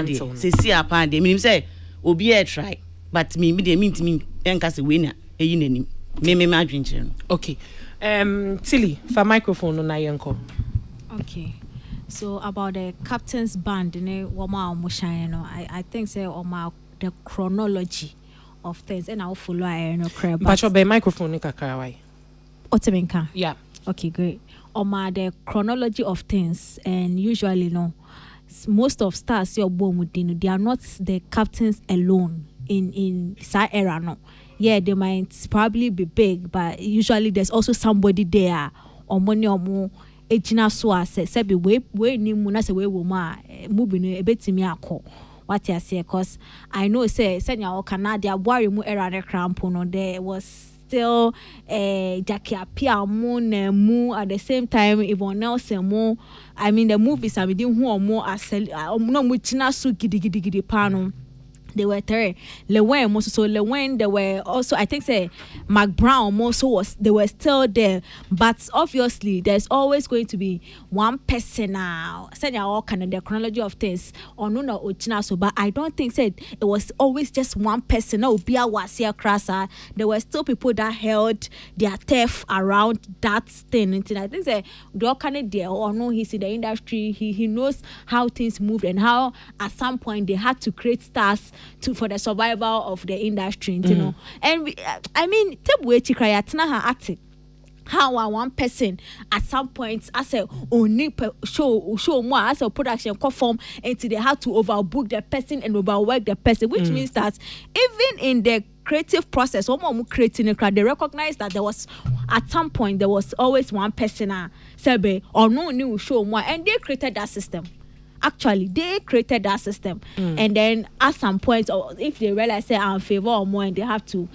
dismantle. See upon the mean say obi a try but me the mean to me enka se we na eyi nanim me madwin kire. Okay. Tilly, for microphone na yenko. Okay. So about the captain's band, I think say the chronology of things, and I'll follow but your microphone kakrawai. Otemenka. Yeah. Okay, great. The chronology of things, and usually most of stars your they are not the captains alone in that era. No, yeah, they might probably be big, but usually there's also somebody there or money or more. Ejina so ase say be we ni mu na say we wo ma movie no ebetimi akọ what you say cause I know say senya o Canada aboare mu era ne crampo no there was still Jackie Apia mu na mu at the same time Yvonne Nelson mu I mean the movies I didn't who more asel no mu china so gidi pa no. They were there. Lewen most so Lewen they were also I think say Mark Brown also was they were still there, but obviously there's always going to be one person now. Said all kind of the chronology of things or no ochina so, but I don't think said it was always just one person. No, be a wasia crassa. There were still people that held their turf around that thing. And I think say the all kind of there or no he's in the industry. He knows how things moved and how at some point they had to create stars for the survival of the industry, you know. And I mean, how one person at some point as a only show more as a production conform until they had to overbook the person and overwork the person, which means that even in the creative process, creating they recognize that there was at some point there was always one person or no new show more, and they created that system. Actually, they created that system, and then at some point, or if they realize say I'm in favor or more, and they have to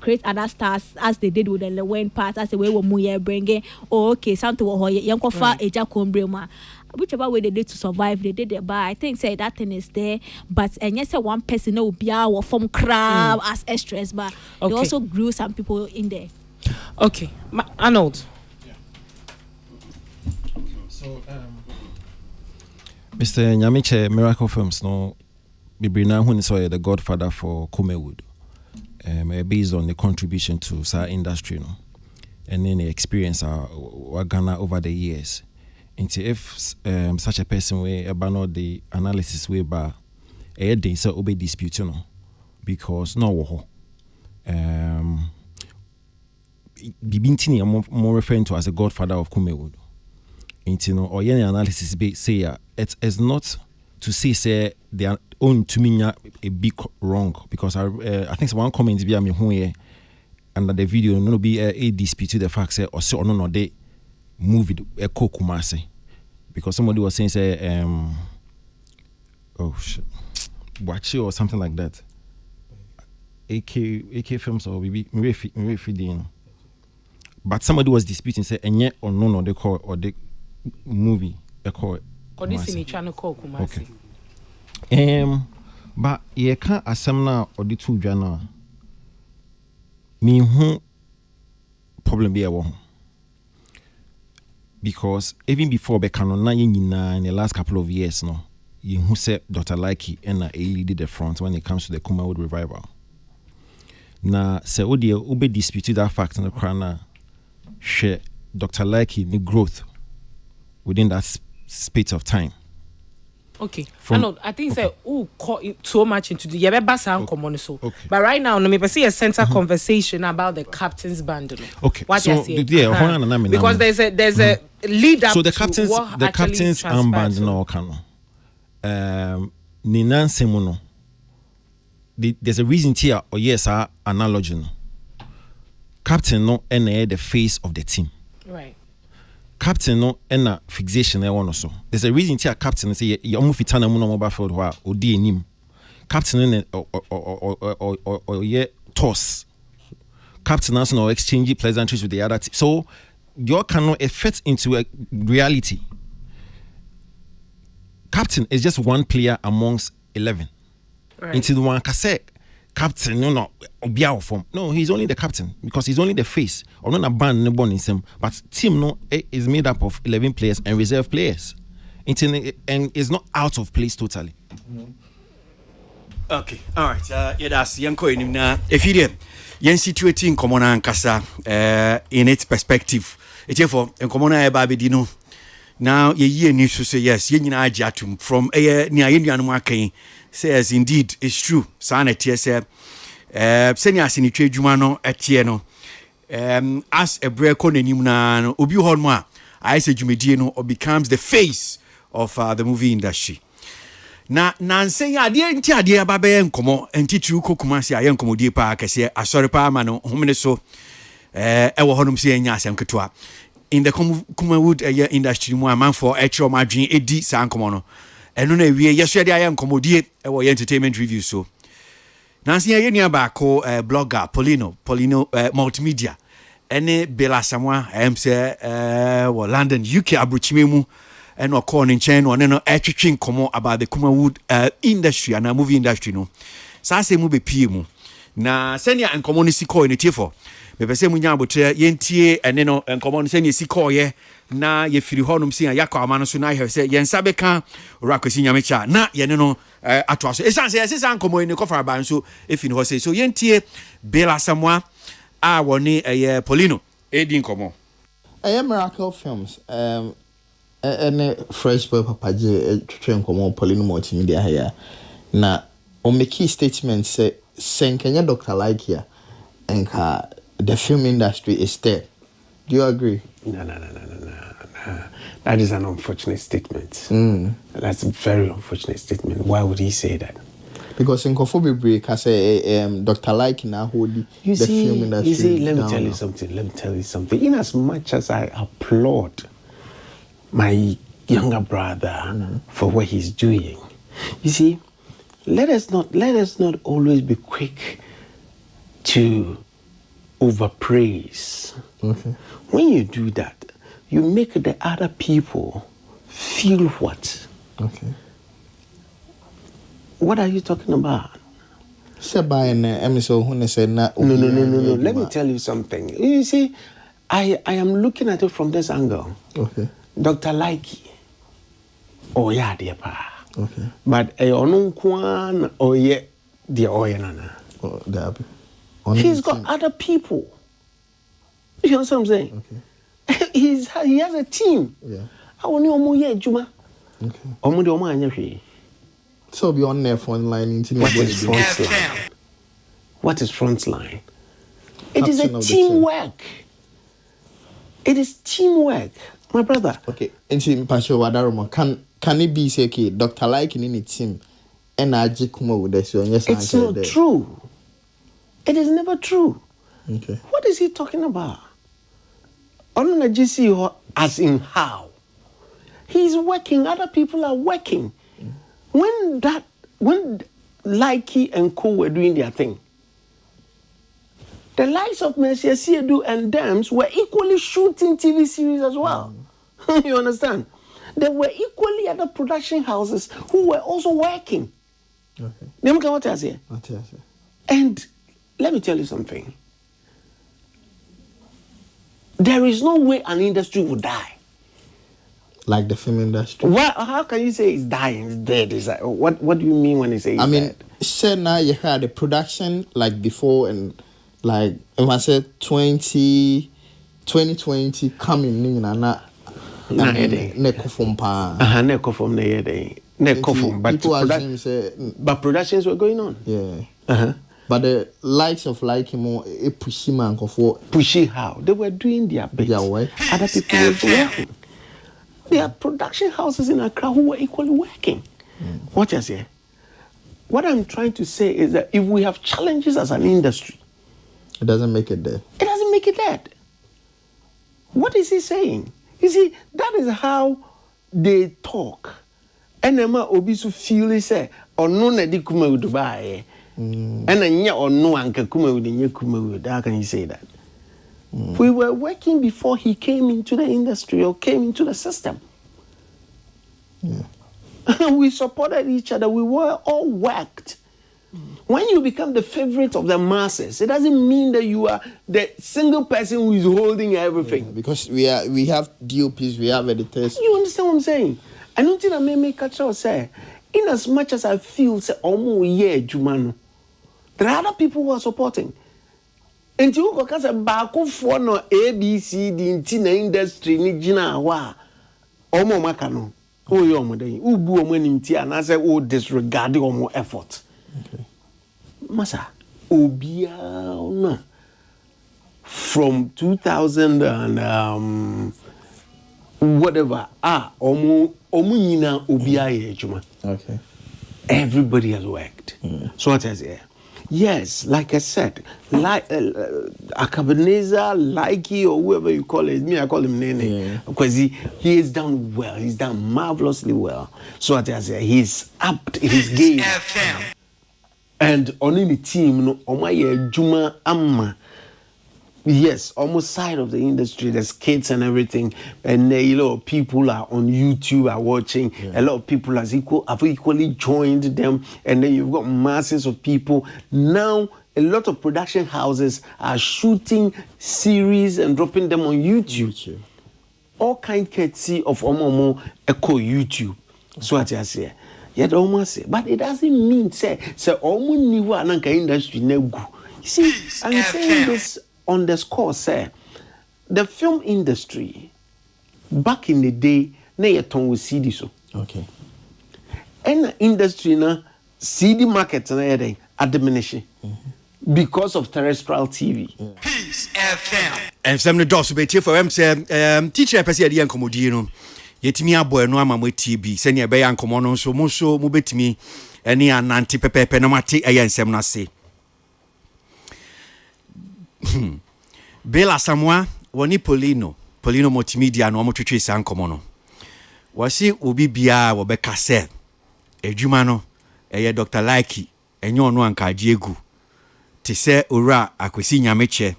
create other stars as they did with the Lewen part, as the way we more bringing. Oh, okay, something yankofa eja kombrema. Whichever way they did to survive, they did it. But I think say that thing is there. But and yes, one person will be our from crab as extras, but they also grew some people in there. Okay, Arnold. Yeah. So. Mr. Nyamiche Miracle Films no Bibrina who is the godfather for Kumewood. Based on the contribution to our industry, no, and then the experience our Ghana over the years. Into if such a person way about the analysis way by a day so obey dispute, you know, because no Bibintini more referring to as a godfather of Kumewood. Into no or any analysis be say it is not to say they are own to me a big wrong because I think one comment be me who under the video no be a dispute to the fact say or so no they move it a Kumasi because somebody was saying say oh shit watch or something like that AK films or maybe but somebody was disputing say and yet or no they call or they movie they call or this in trying to call Kumasi. Okay. But ye can't assume now or the two jana. Me who problem be a one. Because even before Bekano na in the last couple of years no, you who said Dr. Likey and did the front when it comes to the Kumawood revival. Na se odi ube disputed that fact in the crana share Dr. Likey the growth within that space of time. Okay. I think say so much into the but right now let me see a center conversation about the captain's band. Okay. What so because there's a lead up so the to captain's armband no Ninan Semono. There's a reason here or yes analogy. Captain no the face of the team. Right. Captain no na fixation one also. There's a reason here captain say you move fitana mu no mobile field wa odi enim. Captain or yeah toss. Captain also no exchange pleasantries with the other team. So your cannot fit into a reality. Captain is just one player amongst 11. Right. Into the one cassette. Captain, no, form. No, he's only the captain because he's only the face. Or not a band, no born in him. But team no is made up of 11 players and reserve players. And it's not out of place totally. Okay, all right. Yeah, that's Yanko in na. If you yen situating common ankasa in its perspective. It's for en common baby dino. Now ye news to say yes, yen ajatum from near Indian Marking says indeed it's true. Sana TSF senior sinitra jumano etieno. As a break on na obi honma I say jumedie no becomes the face of the movie industry. Na nanse ya ade nti ade ababe nkomo enti tru kokumasi aye nkomodie pa kese asori pa ma no homene so ewo honum se enya asem ketoa in the Kumawood industry mu amanfo etro madwen edi sa nkomo no eno na wie yeso ade aye nkomodie ewo entertainment review so nanse ya yenu abako blogger Polino multimedia ene Bella Samwa say London UK abrochimemu and no call in chain or no etching come about the Kumawood industry and movie industry no. Sa se mu be piemu. Na senia and community call in the tifo. Me pese mu nya botre yentie ene no en common senia si call ye na ye firi honum si yakọ amano so na he se yen sabeka rakosi nyamecha na ye no atwa so. Esan se esan komo ni ko fara ban so efini ho se so yentie Bella Samwa a woni Polino edin komo. Miracle Films and fresh boy papaji train komo Polino multimedia here na o make key statement say Kenya Dr. Like here and the film industry is dead. Do you agree? No. That is an unfortunate statement. That's a very unfortunate statement. Why would he say that? Because in Kofobi break, I say Dr. Like now hold the film industry. You see, let me tell you something. In as much as I applaud my younger brother for what he's doing, you see, let us not always be quick to overpraise. Okay. When you do that, you make the other people feel what? Okay. What are you talking about? No. Let me tell you something. You see, I am looking at it from this angle. Okay. Dr. Likey. Oh yeah, dear pa. Okay. But kwan oh yeah, dear nana. He's got other people. You know what I'm saying? Okay. He has a team. Yeah. I want you Juma. Okay. So be on there front line. What is front line? What is front line? It is a teamwork. It is teamwork, my brother. Okay. Into Pastor Wadaroma, can it be say okay, Dr. Like in the team and Aji Kuma with this? Yes, it's not true. It is never true. Okay. What is he talking about? On the GC as in how? He's working, other people are working. When Likey and Co were doing their thing, the likes of Mercy Siedu and Dams were equally shooting TV series as well. You understand? There were equally other production houses who were also working. Okay. What I say? And let me tell you something. There is no way an industry would die. Like the film industry. How can you say it's dying, it's dead? It's like, what do you mean when you say it's dead? Say now you had the production like before and like if I said 2020 coming na nekofom pa. Nekofom na yede. Nekofom but productions were going on. Yeah. But the likes of like him more pushy man for pushy how? They were doing their bit. Other people were working. There are production houses in Accra who were equally working. What I say? What I'm trying to say is that if we have challenges as an industry, it doesn't make it dead. It doesn't make it dead. What is he saying? You see, that is how they talk. And Emma Obisu feel he say, or no nedi kuma Dubai. And then or no anka kuma udinye kuma. How can you say that? We were working before he came into the industry or came into the system. Yeah. We supported each other. We were all worked. When you become the favorite of the masses, it doesn't mean that you are the single person who is holding everything. Yeah, because we have DOPs, we have editors. You understand what I'm saying? I don't think I may make a choice, say, in as much as I feel, say, almost yeah, Jumano, there are other people who are supporting. And you go because a back of one or ABC, the intina industry, ni jina wa, omo makano, oh, yomo day, ubu omenintia, and I say, oh, disregarding omo effort. Okay. Masa, obia, no. From 2000 and whatever, omo nyina obia ye juma. Okay. Everybody has worked. So what I say? Yes, like I said, like Akabaneza, Likey, or whoever you call it, me I call him Nene, because he has done well. He's done marvelously well. So what I say, he's upped his game. And on the team, no, on my Juma Amma. Yes, almost side of the industry. There's kids and everything, and a lot of people are on YouTube are watching. A lot of people have equally joined them, and then you've got masses of people. Now, a lot of production houses are shooting series and dropping them on YouTube. All kind courtesy of Omomo Echo YouTube. So what I say, yeah, almost say, but it doesn't mean say Omo niwa ananka industry negu. See, I'm saying this underscore say the film industry back in the day na yeton we CD so. Okay. And industry na CD market na yede diminish because of terrestrial TV. Peace FM. And some the doors be for say teacher person dey enkomodi no. Yetimi abo eno ama mo TV se ne be ya nkomo no so mo betimi ene anante pepepe na mate ensem na se. Bela Samoa woni Polino multimedia no amotwetwe san komo no wasi obi bia wo be kase edwuma no eye Dr. Likey enye ono anka egu te se ora akwesi nyameche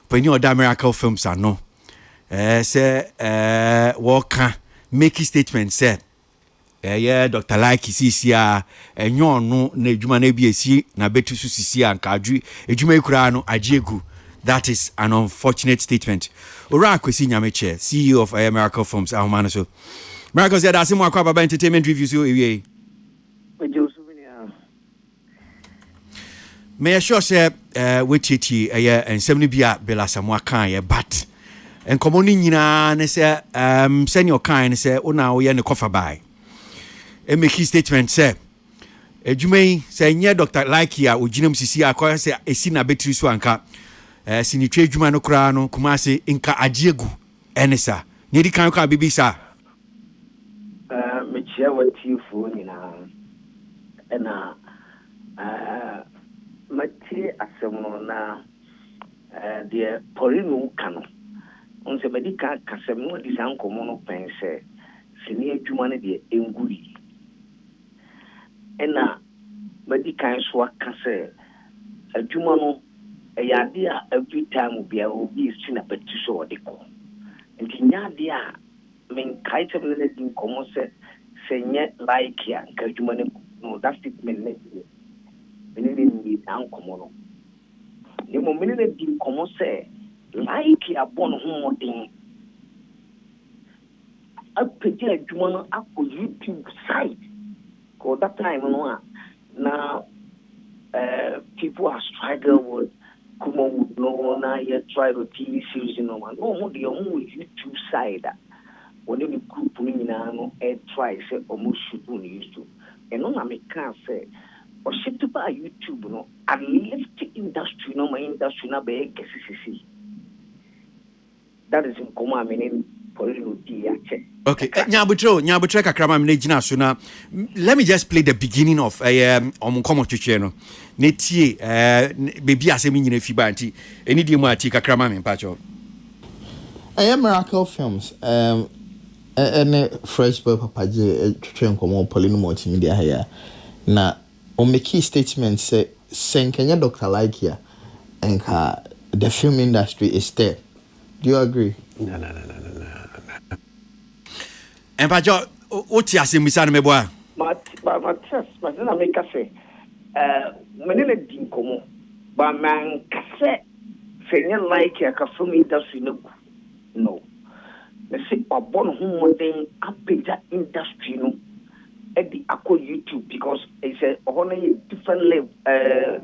pani oda Miracle Films ano se wo ka make statement say Dr. Likey sisia enye ono na edwuma na bi esi na betu su sisia anka adwi edwuma ekura no egu. That is an unfortunate statement. Ora Kwesi Nyameche, CEO of Miracle Films, Ahumano so. Miracle said that's more about entertainment reviews you ewie. May I sure say we chichi and 70 bia Bela Samoa kan but and common nyina ne say senior kan say ona wo ye ne kofa bai. E make statement say edwumai say nye Dr. Likey a oginam sisi akwa say esi na betri so anka sinitwe adwuma no kra no kumase nka agiegu enesa ne di kan ka bibisa me chia watifu nyina ena mati asemno na de porinu kano onse medika kasem no di san komo no pense sini adwuma ne de enguri ena medika so akase adwuma no eyadia every time we will be seen a petition or the call. And Tinyadia mean kite in common set, say, like here, no, that statement. We need uncommon. The moment in common say, like here, born home thing. I pretty a Juman up with YouTube site. Because that time, now people are struggling with. Kuma would know na yet try to TV series no man. No, the only YouTube side. When you group no try say almost shoot on YouTube. And no me can say or ship to buy YouTube no. At least industry no my industry na be KCC. That is in Kuma meaning okay, Nyabutre kakrama mne jina so na let me just play the beginning of omunkomo twetwe no. Netie baby asemi nyina fi ba nti eni die mu ati kakrama me mpacho. Miracle Films ene fresh boy papaje twetwe nkomo Polino multimedia here na o make statement say Kenya Dr. Likey and the film industry is dead. Do you agree? No. En pacho oti asemisa na meboa. Matias, na make say menele din komo ba man kase Kenya Likey ka film industry no me say abon ho den apagya industry no at the aqua YouTube because it's a different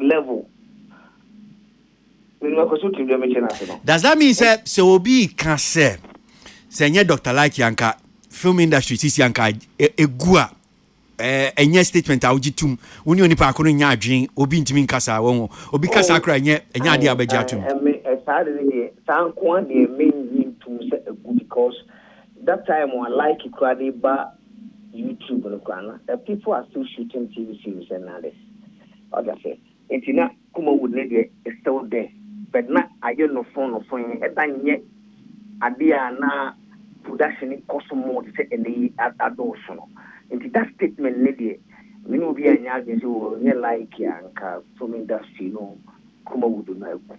level. Does that mean say obi can say Dr. Like Yanka film industry sisi yanka egua enye statement awujitum woni oni pa kono nya adwen obi ntimi nkasa won obi kasa kra enye ade abaji atum sanko de main to say because that time I like it ba YouTube no kana people are still shooting TV series and all this okay it's not kuma would need is still there but not I don't know phone etanye adia na production cost more to say any adults no into that statement need me no be anya agency o ne like anka from industry no kuma would na ku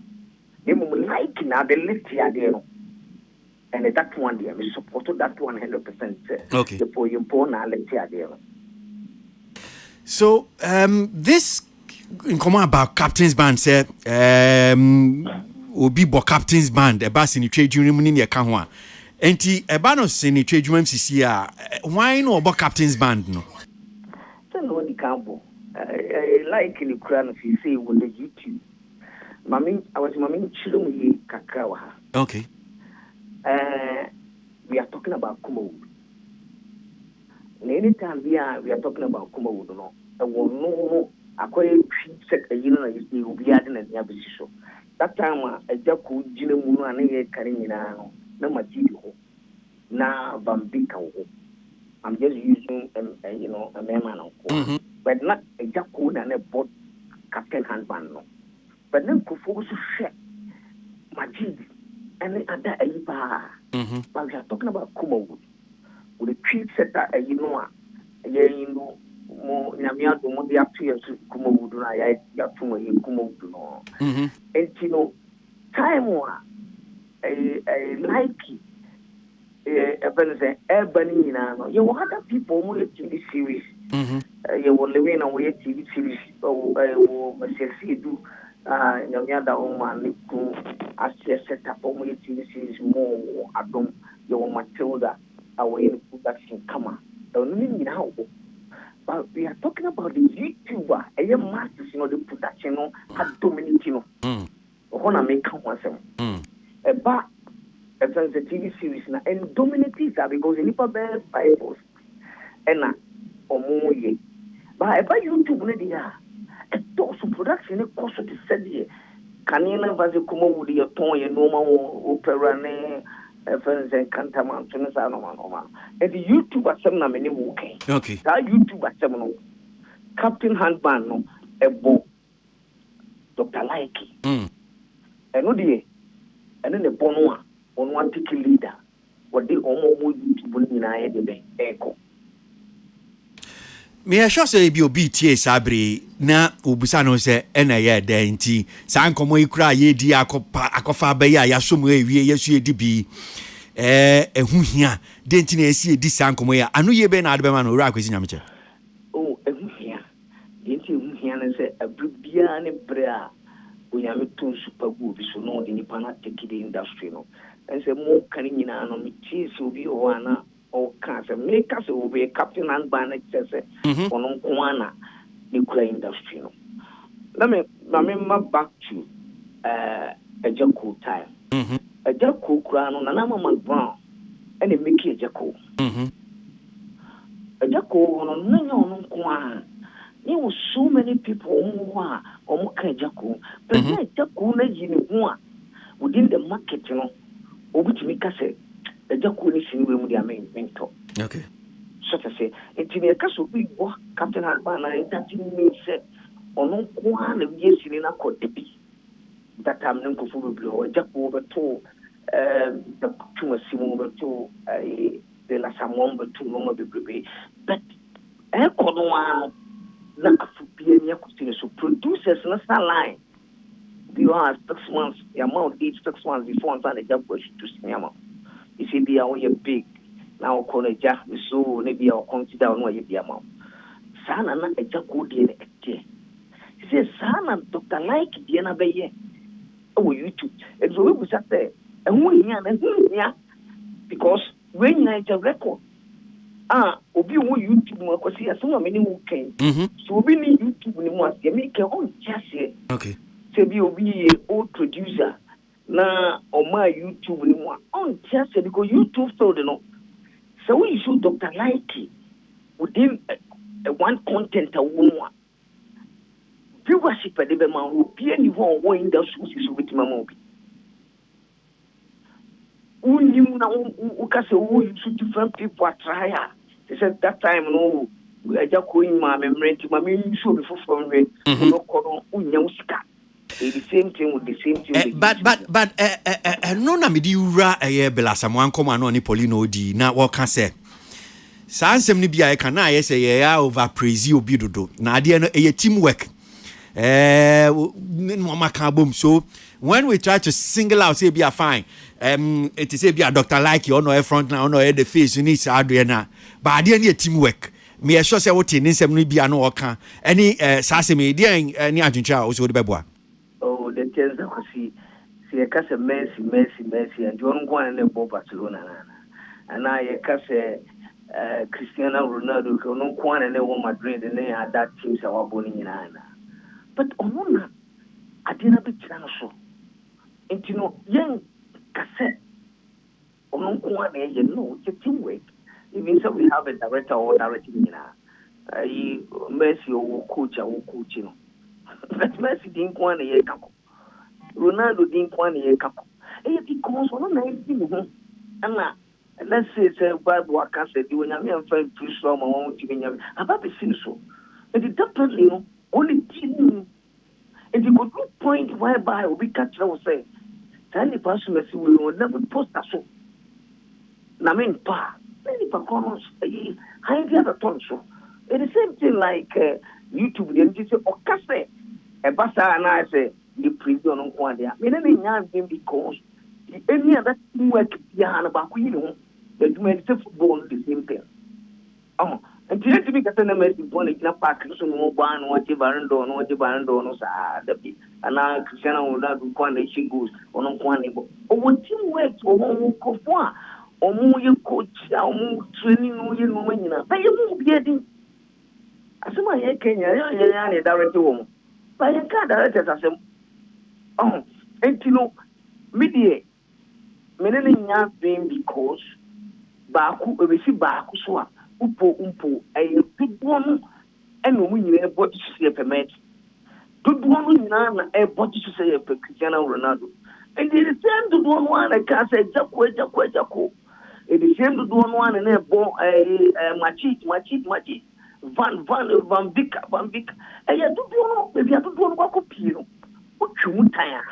emu like na the list here there no and that one there we support that 100%. Okay. The for you na list here there. So this in common about Captain's Band say obi bo Captain's Band e ba sini trade union ni e ka ho a enti e ba no sini trade union sisi a why no obo Captain's Band no so no di campo like in Ukraine if say with the YouTube I was chilo mu kakra wa ha. Okay. We are talking about Kumawood. Anytime we are talking about Kumawood no no akwai set a year is the will be adding and yabi show. That time a jaku jina munu ane karinina no matidi na bambika ho. I'm just using a man but not a jaku and a bot captain handband no. But then could focus to share majid and other aiba. But we are talking about Kumawood. With the tree setter mo nyamia do mo dia to Kumawood na ya to mo Kumawood no and time wa like even say urban no you other people mo TV series you will live on we TV series o me do nyamia da o man ku asset up o mo TV series mo adom you Matilda away in production kama don't mean now. But we are talking about the YouTuber, a masters, the production, had dominating. When I make one a bar, a TV series, and dominating that because in Nipa Bibles, and or more ye. But about YouTube, a toss of production, a cost of the city. Canina Vasicuma would be a tone, a normal opera. Friends and Cantaman, and the YouTuber seminar many walking. Okay. That YouTuber seminar, Captain Handband, no, a bo, Dr. Likey, and Odi, and then the Bonua, on one ticket leader, what they almost YouTube in I had the echo. Me a sure say be obi sabri na obusano se na ye da nti san komo ikura ye di akofa ba ya somu ewie yesu edi bi ehu hia de nti na esi edi san komo ya anu ye be na adbe ma no ora akwesi nyameche ehu hia de nti ehu hia na se abribia ne bra onyame to super good so no de nipa na take the industry no and say mo kan nyina no me tie so bi o ana o cancer make us will be a captain and banner on Kwana nuclear industry. Let me back to a Jacko time. A Jacko crown on an Amama Brown and a Mickey Jacko. A Jacko on no Kwana. There were so many people who are on Jacko, but Jacko within the market, which make us say. The Jacko is in with their main mentor. Okay. So to say, it's in a castle big work, Captain Albana, that means on one of years in a court to be. That I'm not going to blow a Jacko over to the Tuma Simon over to the last one, but two more baby. But I call one not to be a so producers in a line. You are 6 months, the amount each 6 months before and the Jacko to cinema. If you be a big now, college, so maybe I'll consider on what you be amount. Sana a Jacko dear. He says, Sana, Dr. Like Diana Bay. Oh, YouTube. And so we was up there. And we because when I a record. Obi wo YouTube mo akosi asoma me ni wo ken. So obi ni YouTube ni mo ase me ken on chase. Okay. Se bi obi old producer na o ma YouTube ni mo on chase because YouTube told no. So we shoot Dr. Likey within one content a woman. Viewership de be ma obi ani ho wo industry so with mama obi. Unim na ukase wo shoot different people try. They said that time no I just going my memory to my main show before from the unyamska. The same thing with the same thing. But no na me di ura bela someone come and oni Polino di na what can say. Sansem ni bia e kan na say ya over praise obi dodo. Na ade no teamwork. No maka bom. So when we try to single out say be a fine. It is be a Dr. Like you no front now no the face you need to add na. But ade na teamwork. Me sure say what in nsem no bia no oka. Any sase me dey any adwencha o so de beboa. Oh, the things that we see a case Messi and John Guan and Barcelona. And I case Cristiano Ronaldo no Juan and Madrid and they had that teams our bowling in Anna. But on I didn't be so. And you know, young cassette on Juan, you know, it's a teamwork. Even so, we have a director or directing in Messi or coach, you know. But Messi didn't want a couple. Ronaldo didn't want a couple. Because one of and let's say it's a bad work. I said, when I'm friend to some, I want to be about the sin so. And it definitely only team. And the good point whereby we catch will say, Tiny person will never post that so. Namin pa, many performance, high the other ton so. It's the same thing like YouTube, the NGC or Casse. A basa and I say, the prison on one day. Meaning, because any other work behind about you, that you made football the same thing. Oh, and to let me get an amazing one in a park, so no one, what you barren door, no, and now Cristiano will not do one that she goes on one. Or what you work or one or more you coach, or more training, or you know, but you won't be getting. As soon as I can, you're director woman. But you can't direct it as a and you know, media, many young being because Baku, we see Baku swap, Umpo, a big one, and we need a body to see a permit. Good one, a body to say a Cristiano Ronaldo. And it is same to do one, I can't say Jaco. It is same to do one and a bone, a machit. Van Vick. And you don't know if you have to do what you what you tire.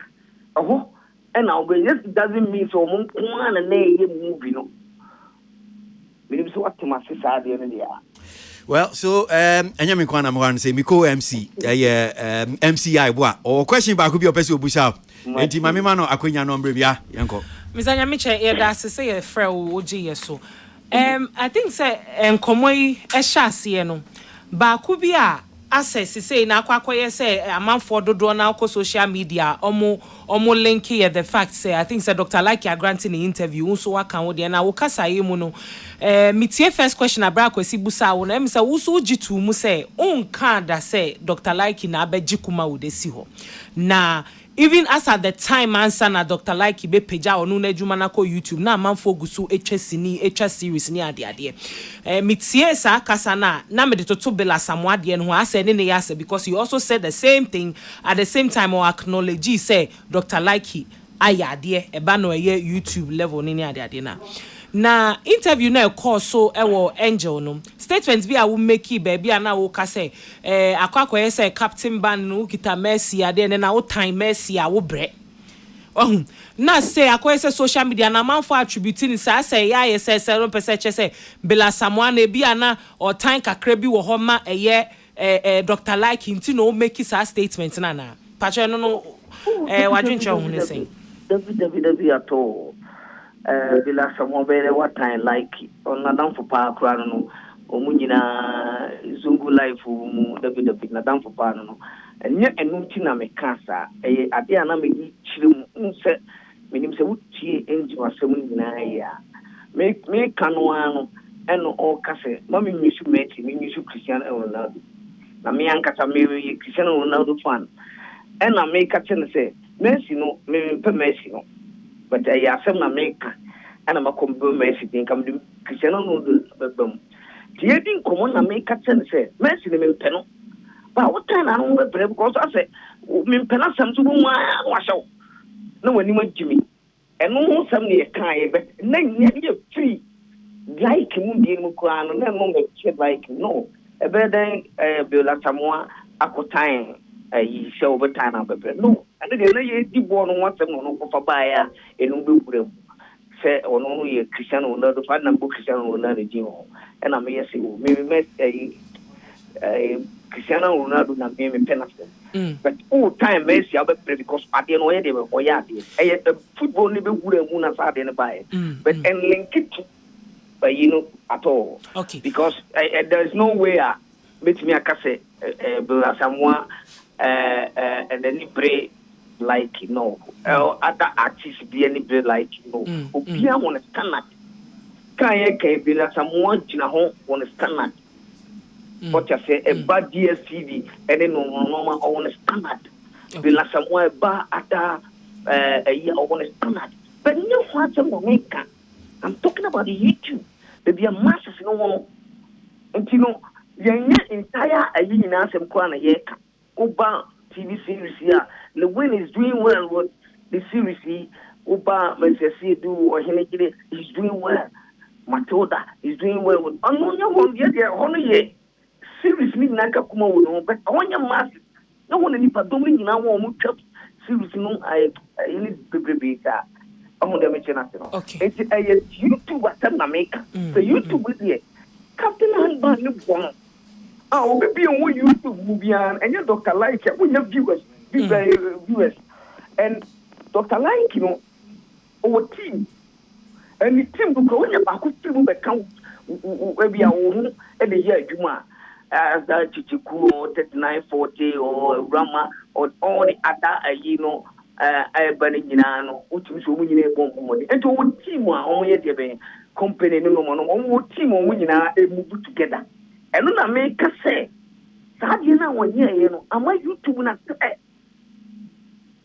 Oh, and now it doesn't mean so one and a movie. No, maybe so what to my sister at the end of the year. Well, so and you can I'm say me co MC MCI boy or question back could be a person who bush out. And Timmy Mano Aquina number ya yanko. Miss Anyamiche that's say a friend OG so. I think say enkomoi ehya no ba ku bia access say na akwakoye say amanfo dodo na ko social media omo link here the fact say I think say Dr. Like ya granting the interview so waka wo de na wo kasa yi mu no metie first question abra kwesi busa wo na em say wo so jitu mu say onka da say Dr. Like na abeji kuma wo de si ho na even as at the time answer na Dr. Like be peja onu na adwuma na ko YouTube na manfo gusu etwa series ni ade mitie sa kasa na me de toto bela samwade no ase ne ya say because you also said the same thing at the same time or acknowledge say Dr. Like ayade eba no YouTube level ni ade na interview na course so ewo angel no statements bi a wo make baby na wo ka say akwakoye say captain ban no kita Messi ade na wo time Messi a wo bre na say akwakoye say social media na man for attributing say ya ye say 7% say bela someone e bi ana or time kakra bi wo ho ma Dr. Like nti no make his statement na patch no wadwenche ho ne say David at all. The last someone very what time like on Nadam for Park no Omunina Zungu life David Nadam for Pano and yet a nutina me cancer a dear na me chill set meaning say what tea angel was 7 year me kanoano and all case mommy miss you met me miss you Cristiano Ronaldo na me ankasa me Cristiano Ronaldo fan and I make a say Messi no me Messi no but I asem na make and I'm a combo Messi think I'm the Cristiano Ronaldo the didn't come on na make a say Messi me peno but what time I don't because I say me pena some to wash out no when you want Jimmy and no some near kind but then you're free like him being Mukuano, no longer like no. A better Bella Samoa, Aquatine, a show over time. No, and then you born once a mono for buyer in Ubu. Say, or no, a Christian or not, the fan and book Christian or not a Jimo. And I may say, maybe met a Cristiano Ronaldo and maybe penalty. But all time, Messi, I'll be because I didn't know any of Oyati. A football never would have won a side in a buy. But and link it to. But at all. Okay. Because there's no way meet me a casse someone and then pray like other artists be any play like Opia want to stand can be like someone in a home want to stand what you say a bad DSTV and then normal on a standard. Be like someone bar at a year on a standard. But you want to make I'm talking about the YouTube. There be a masses no until the entire Alina Sam Kwana Yeka. Oba TV series here. The win is doing well with the series. Oba Messi do or Henry is doing well. Matilda is doing well with Anonia one year, only series me Nakakuma, but on your masses. No one any Padomi now won't series no I need to be that. Okay. It's a YouTube attempt to make. The YouTube with the Captain Handball one. Oh, maybe on YouTube movie and your Dr. Like when your viewers, and Dr. Like, our team and the team will go in about team account maybe our own and the year Juma as that Chichiku 3940 or Rama or all the other Banino, which was winning a bomb money. And to team on your company, no one team on winning a move together. And then I make a say, Sadina, 1 year, am I you two not say?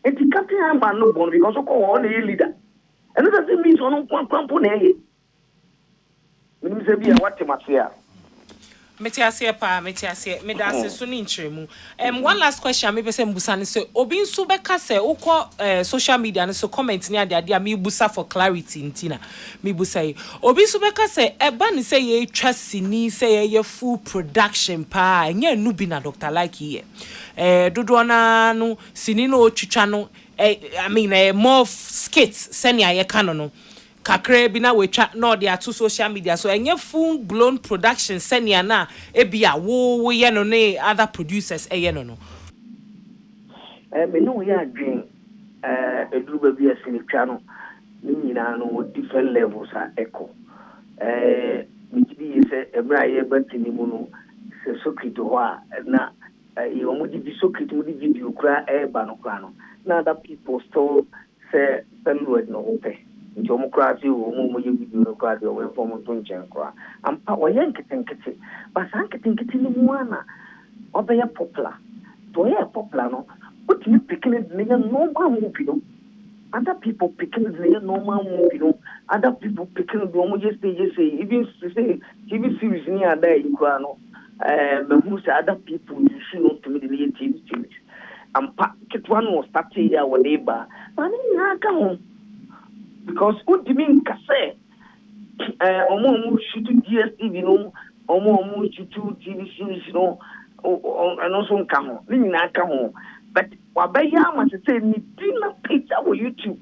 And the captain, I'm no born because of all the leader. And that doesn't mean on one company. When you say, what you must hear. Metiasia, Medase Sunin Chemu. One last question, maybe say Busani so Obin Subeka say Oko social media and so comment near the idea me busa for clarity in Tina. Me busa Obin Subeka say Eban say ye trust ni say ye full production pa and ye nubina doctor like here. Dodwana no sinino chichano I mean more skits senya ye canono. Kakre bina we chat no there to social media so enye full blown production senia na ebia wo ye no ne other producers no Me no ya dream eduru ba asinitwa no ni nyina no different levels echo me bi say emra ye bantini mu no se sokito ho na e omo di sokito mu di video kra ba no kra no na other people still say download no open Jomocracy, who you video crowd away from Tunchenkra. And power Yankee, but Sankating in Moana, or they are popular. To a popular, no, but you picking it near normal movie. Other people picking it near normal movie. Other people picking it almost yesterday, even say, TV series near there in Grano. Who's other people you should not to me the TV series. And one was starting our neighbor, but I come home. Because what do you mean, Casse? Omo shoot DSTV, no, Omo shoot TV series, no, and also come home. Living I come home. But what by Yama to say, me dinner picture with YouTube.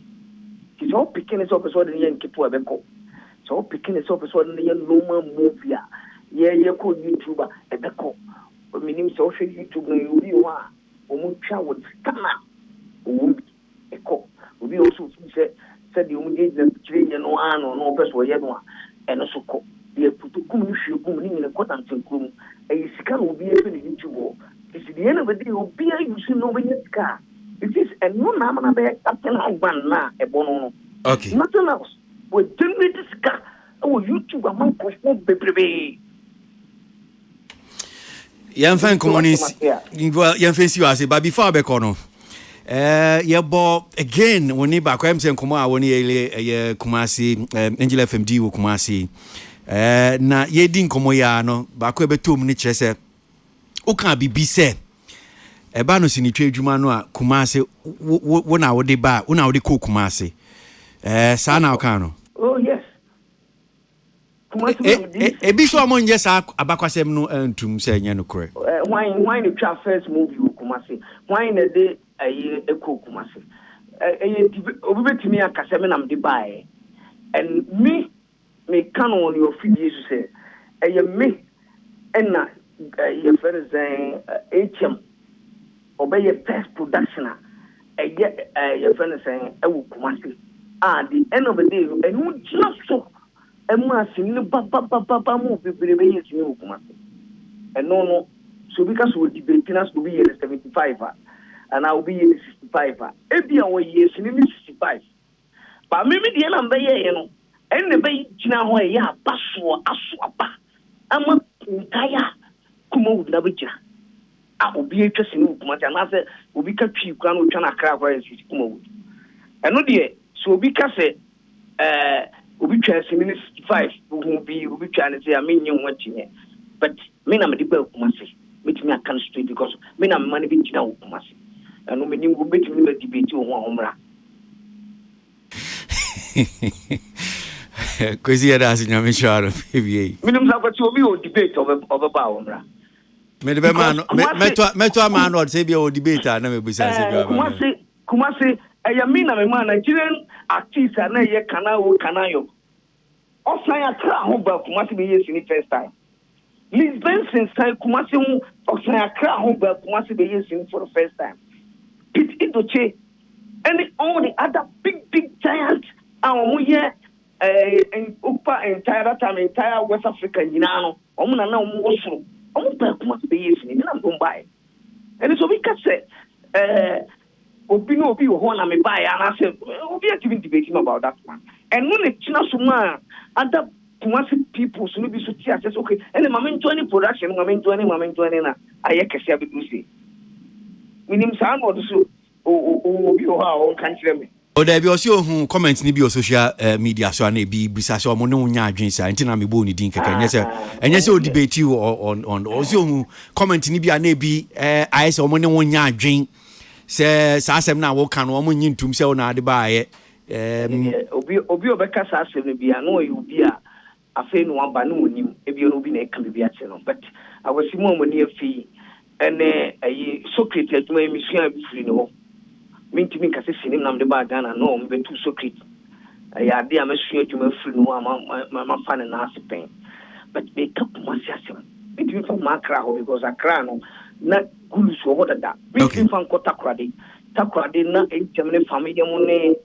He's all picking his episode in Yankee to Abeko. It's all picking his episode in the normal movie. Yeah, you call YouTuber at the co. But meaning social YouTube, you are. Omo child come out. Won't be a co. We also say. Said you made the train and no person were yet one and also cook. You put to come in a cotton room. A scan will be able to YouTube. It's the end of the day, will be a you should know when you car. It is a no Namana Captain Hangman, a bono. Okay. Nothing else. We generate this car. Oh, YouTube among bebrebe. Yɛmfa nkɔmmɔ well yɛmfa si wase but before abɛkɔ no yɛbɔ again woni baako ɛm sɛ nkɔmmɔ a woni yɛ Kumasi Angel FMD wɔ Kumasi na yɛdi nkɔmmɔ yɛ no baako ɛbɛtɔ mu ne kyerɛ sɛ woka bibi sɛ ɛba no sinitwa adwuma no a Kumasi wona wode ba wona wode kɔ Kumasi saa na woka no. Oh yes. Ebi so amon yes abakwasem no antum say nya no kore. Why the twa first movie wo Kumasi. Why na de eko Kumasi. Obi betimi akase me nam de bae. And me can on your video say me na your friend say HM obey your first production your friend say wo Kumasi. The end of the day and who just so no ba mo bebrebe yes me Kumasi. And no so because we debate us to be 75 and I will be 65 ebia we yes ni 65 but me the na be ye no en ne be gina ho ya baso aso aba ama ntaya kuma wo na be gina obi etwa sini Kumasi na say obi ka twi kwa no twa na kra kwa esi kuma wo eno de so obi ka say obi twa sini 65 wo bi obi twa ne say amenye ho atinye but me na me de ba Kumasi me I can straight because me na money be gina wo Kumasi eno me nim go betimi be debate wo ho amra kwesi ya da sinyame sharo baby minim sa kwati obi o debate of ba wo amra me de be man meto man no say be o debate na me busa say be Kumasi me na me man Nigerian artist na ye kanayo offline akra ho ba Kumasi be yes ni first time Lisbon since Kumasi offline akra ho ba Kumasi be yes for the first time it doche and all the other big giants our here and upper entire West Africa no na osoro ba Kumasi be yes ni na go buy and so we can say obi ho na me buy and I said obi are even debating about that one and when it china suma other Kumasi people so no be so tia says okay and the moment 20 production moment 20 na ayekese abedusi minim sa no so obi ho ha on kan kire me o da bi o si ohun comment ni bi o social media so na bi bisa so mo ne wonya adwen sa ntina me bo ni din keke enye se o debate on o si ohun comment ni bi na bi ai se mo ne wonya adwen se sa asem na wo kan wo mo nyintum se wo na ade ba aye obi obeka sa asem no bia no obi a afi no aba no onim ebi no obi na eka bi ate no but awasimu amoni afi ene ayi Socrates aduma emisua bi firi no mintimi kase sinim nam de ba Ghana no mbe tu Socrates ya de amasua aduma firi no ma fa na asepen but be ka Kumasi asem mintimi fa makra ho because akra no na gulu so what that mintimi fa nkota takrade na enjamne family mo ne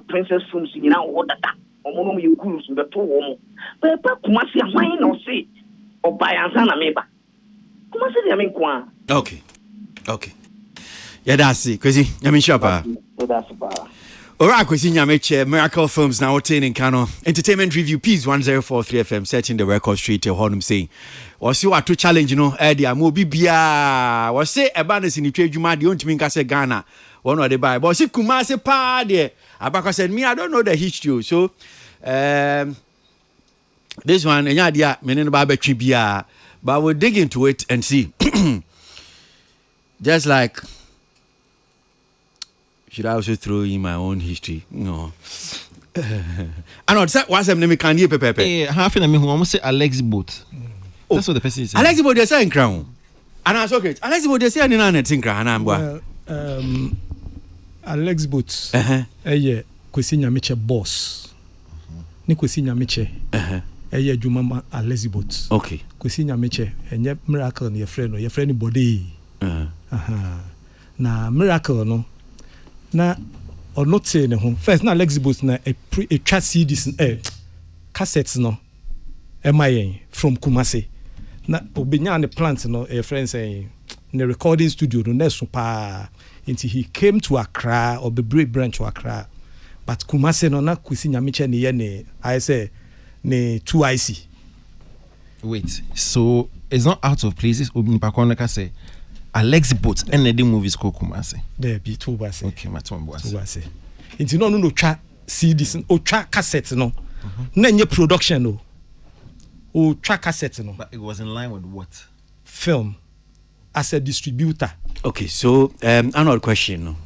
princess films nyina what that omo you gurus mbeto wo mo ba Kumasi ahwan na o se obayansa na meba Kumasi de amenkwa okay yeah that's it kwesi nyame shapa Alright, kwesi nyame che Miracle Films now obtaining Kano Entertainment Review Peace 1043 FM setting the record straight to honum saying was you what to challenge you know Eddie mo bibia was say eba na sinitwa adwuma de ontimi nka se Ghana one of the Bible but see Kumasi pa there Abaka said me I don't know the history so this one enya dia me ne ba betwe bia but we'll dig into it and see just like should I also throw in my own history no I know that was me can hear pepe half in me who almost say Alex Boat. That's what the person is. Alex Boat they say in crown and I okay Alex Boat they say in na tin crown na mbo Alex Boat kwesi nyameche boss ni kwesi nyameche adwuma Alex Boat okay kwesi nyameche enye Miracle ne your friend body na Miracle no na or not say ne ho first na Alex Boat na a chat CDs cassettes no from Kumasi na obenya ne plant no a friend saying the recording studio no neso pa until he came to Accra or the Bray branch to Accra but Kumase no na Kwesi Nyameche ne ye ne I say ne 2IC. Wait, so it's not out of place. Nipa Koneka say Alex Boat and the movies called Kumase. There be 2IC. Okay, my turn was. 2IC. Inti no twa CDs o twa cassette no. Na nye production no. O twa cassette no. But it was in line with what? Film as a distributor. Okay, so another question no.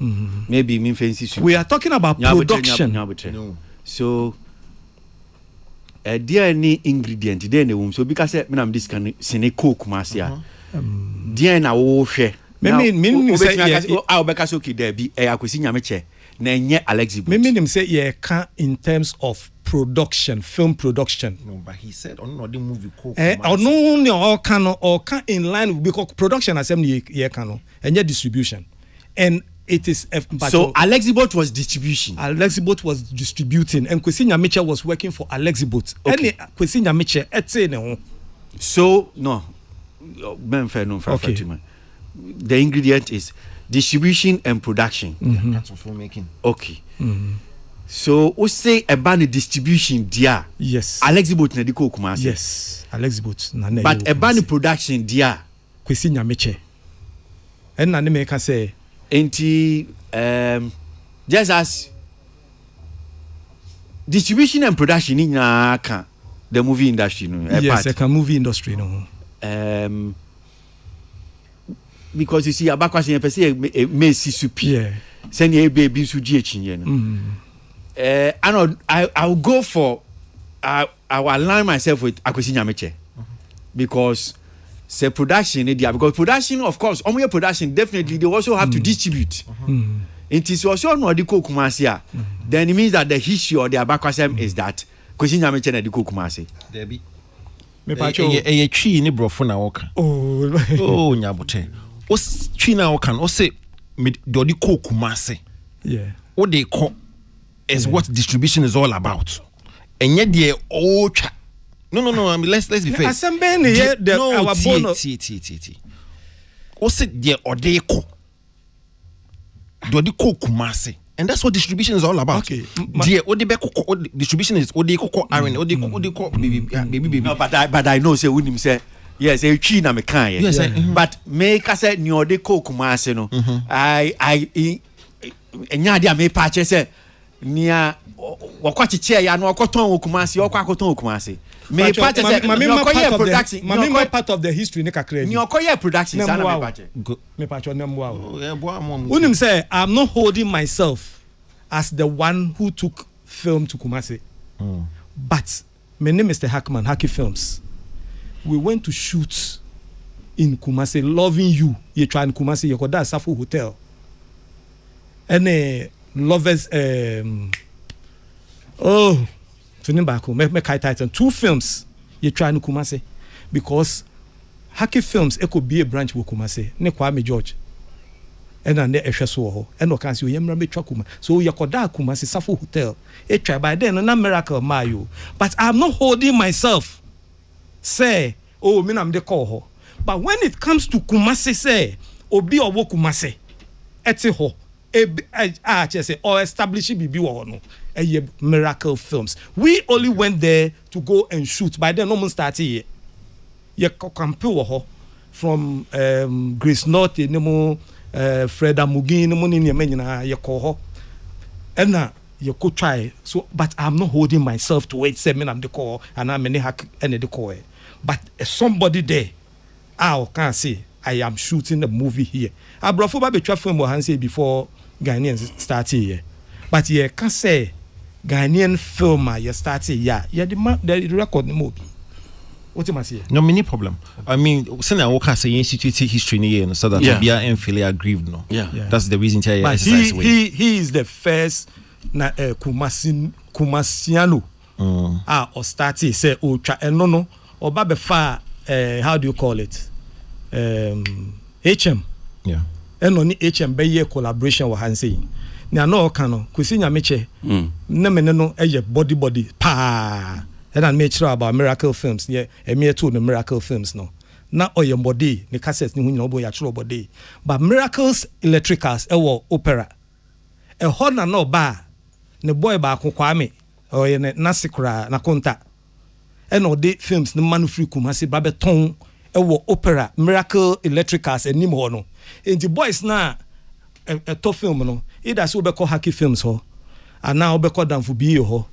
Maybe me fancy. We are talking about production. No. So there any ingredient there in the womb. So because me am this can sene cook masia. There na wo hwe. Me say I obeka so ki there be Kwesi Nyameche na enye Alex Boot. Me say yeah can in terms of production, film production. No, but he said on the movie called no can in line with because production assembly yeah can and distribution. And it is so Alex Boot was distribution. Alex Boot was distributing and Kwesi Nyameche was working for Alex Boot. Okay. And Kwesi Nyameche etse ne ho. So no Okay. The ingredient is distribution and production. That's what filmmaking. Okay. So we say about the distribution dia. Yes. Alex Boot na di ko Kumase. Yes. Alex Boot na na. But about the production dia Kwesi Nyameche. And na me can say enti just as distribution and production in the movie industry no. Yes, the movie industry no. Because you see abakwase yen pese me sisupi. Yeah. Send ye baby su ji echinye no. I'll go for I will align myself with Kwesi Nyameche because say production because production of course omo production definitely they also have to distribute. It is also no the Kumase then it means that the history or the abakwase is that Kwesi Nyameche na the Kumase. There be me pacho e twi ni brofo na woka. Oh nyabote. O twi na woka o say me the Kumase. Yeah. What they call is what distribution is all about. And yet they all No, I mean let's be fair. Assemble here our bonus. O say the odeko. Dodiko Kumase. And that's what distribution is all about. Okay. Dear Odebeko distribution is Odeko Aaron, Odeko baby. No, but I know say when him say yes, a chi na me kan. Yes, but make us say ni Odeko Kumase no. I enya dia me pa che say nia wakwachi che ya no okoton Kumase, okwakoton Kumase. Me pa che say my part of the history ne kakra. Ni okoye production sana me pa che. Me pa cho nemwa. Mom. Unim say I'm not holding myself as the one who took film to Kumase. But my name is Mr. Hackman, Hacky Films. We went to shoot in Kumase, Loving You. You try in Kumase, you that Safu Hotel. And lovers me kai title 2 films you try in Kumase because Hacky Films it could be a branch with Kumase. Ne Kwame George. And then ehwe so ho and no can see yemra betwa Kumase. So you koda Kumase Safu Hotel. E try by then na miracle mayo. But I'm not holding myself. Say, oh, me nam de call ho. But when it comes to Kumase say, obi owo Kumase. Eti ho. Say or establish bibi wo no. Miracle Films. We only went there to go and shoot. By then no one started here. Ye campaign ho from Grace North nemo Fred Amugin nemo ni me nyina ye call ho. And na you could try so but I'm not holding myself to wait 7 I'm the call and I'm any hack any the call. But somebody there I can say I am shooting a movie here. I brought for baby film we say before Ghanaians started here. But you can say Ghanaian film you started the record movie. What am I saying? No many problem. I mean, saying I work as a institute history here so that we are and feel aggrieved no. Yeah. That's the reason to exercise he is the first na Kumasiano or started say no or babefa how do you call it HM and only HM be collaboration with Hansi na no kano Kwesi Nyameche na me no body pa and make sure about Miracle Films yeah me too the Miracle Films no na oye body the cassette ni hu nyina obo ya chiro body but Miracles Electricals opera e ho na no ba ne boy ba ko Kwame o ye ne nasikra na konta e no de films ne manu free Kumasi ba beton e wo opera Miracle Electricals enim ho no enti boys na a top film no either so be call hacky films ho and now be call Danfo bi ho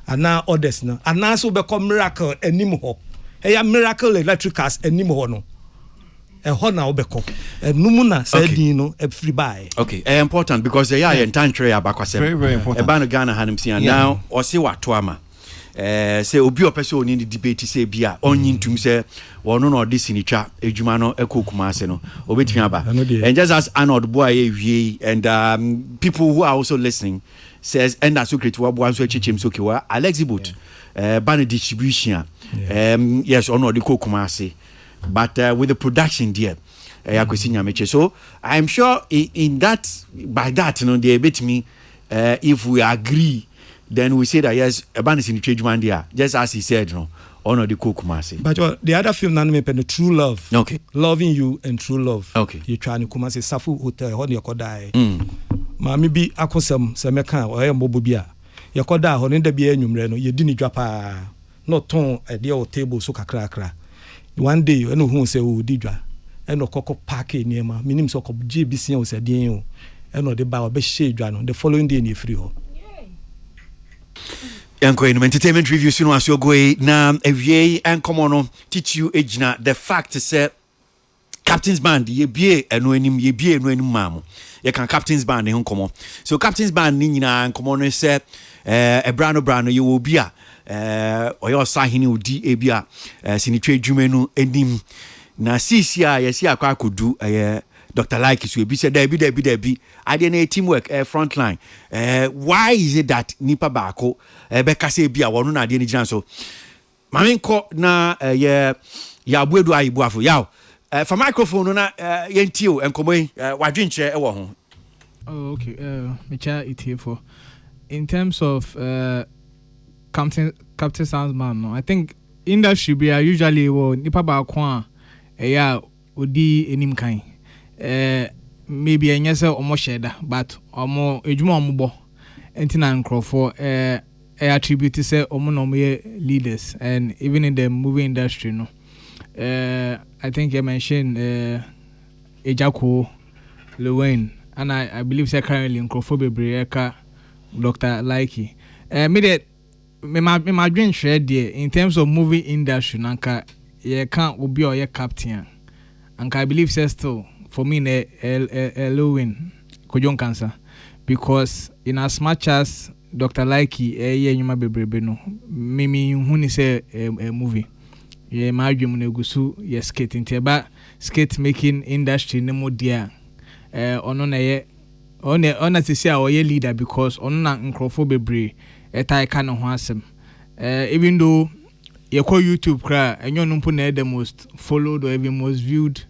and now others na and now so be call Miracle enim ho e ya Miracle Electricals enim ho no e ho na obeko numu na say din no e free buy okay important because they are in tantry abakwase very important e ba no Ghana hanim sia now o se wato ama say obi opese oni ni debate say bia onyin tum say wono no de sinitwa edwuma no ekokuma ase no obetumi aba and just as Arnold boy wie and people who are also listening says and that secret wa bo anso chichem so kiwa Alexibut ban distribution yes ono de kokuma ase but with the production there so I'm sure in that by that you know they bet me if we agree then we say that yes a band is in the change man there just as he said no honor the Kumasi but the other film na me pen True Love okay Loving You and True Love okay you try to Kumasi Safu Hotel ho ne yakoda ma me bi akosam se meka o ye mbobo bi a yakoda ho ne da bi anwumre no ye di ni dwapa no ton e de o table so kakra one day you know who say o di dwa e no kokko park eniema minim so kokko je bi sia o se den o e no de ba o be she dwa no the following day ni free ho Yanko in entertainment review sino asyo go na ewie enkomo no teach you ejina the fact say Captain's Band ye bie eno anim ye bie eno anim maamo ye kan Captain's Band ho nkomo so Captain's Band ni nyina nkomo no say brano ye wo bia oyo sahini odi ebia sinitwe dwuma no anim na sisi a ye si akwa akodu Dr. Like so be said Debbie ade na teamwork frontline why is it that nipa baako be kase bia wono na ade ni gina so mamenko na ya abuedu ayibu afo yaw for microphone na yentio enkomoyi wadwenche e wo ho oh okay mecha itfo in terms of Captain Soundsman no I think industry be usually wo nipa baako a ya odi enim kan maybe enyese omo sheda but omo ejuma omo bo entina nkrofo attribute say omo no me leaders and even in the movie industry no I think you mentioned Ejako Lewin and I believe say currently nkrofo bebreka Dr. Likey me my dream share there in terms of movie industry nanka ye can't obi or ye captain and I believe say still for me Lewin kojon cancer because in as much as Dr. Likey nyuma bebrebe no mimi huni say a movie ye madwem na gusu ye skate ntia skate making industry ne mo dia ono na ye ona sisi a oye leader because ono na nkrofo bebre etai ka no ho asem even though ye call YouTube kra enyo no mpo na the most followed or even most viewed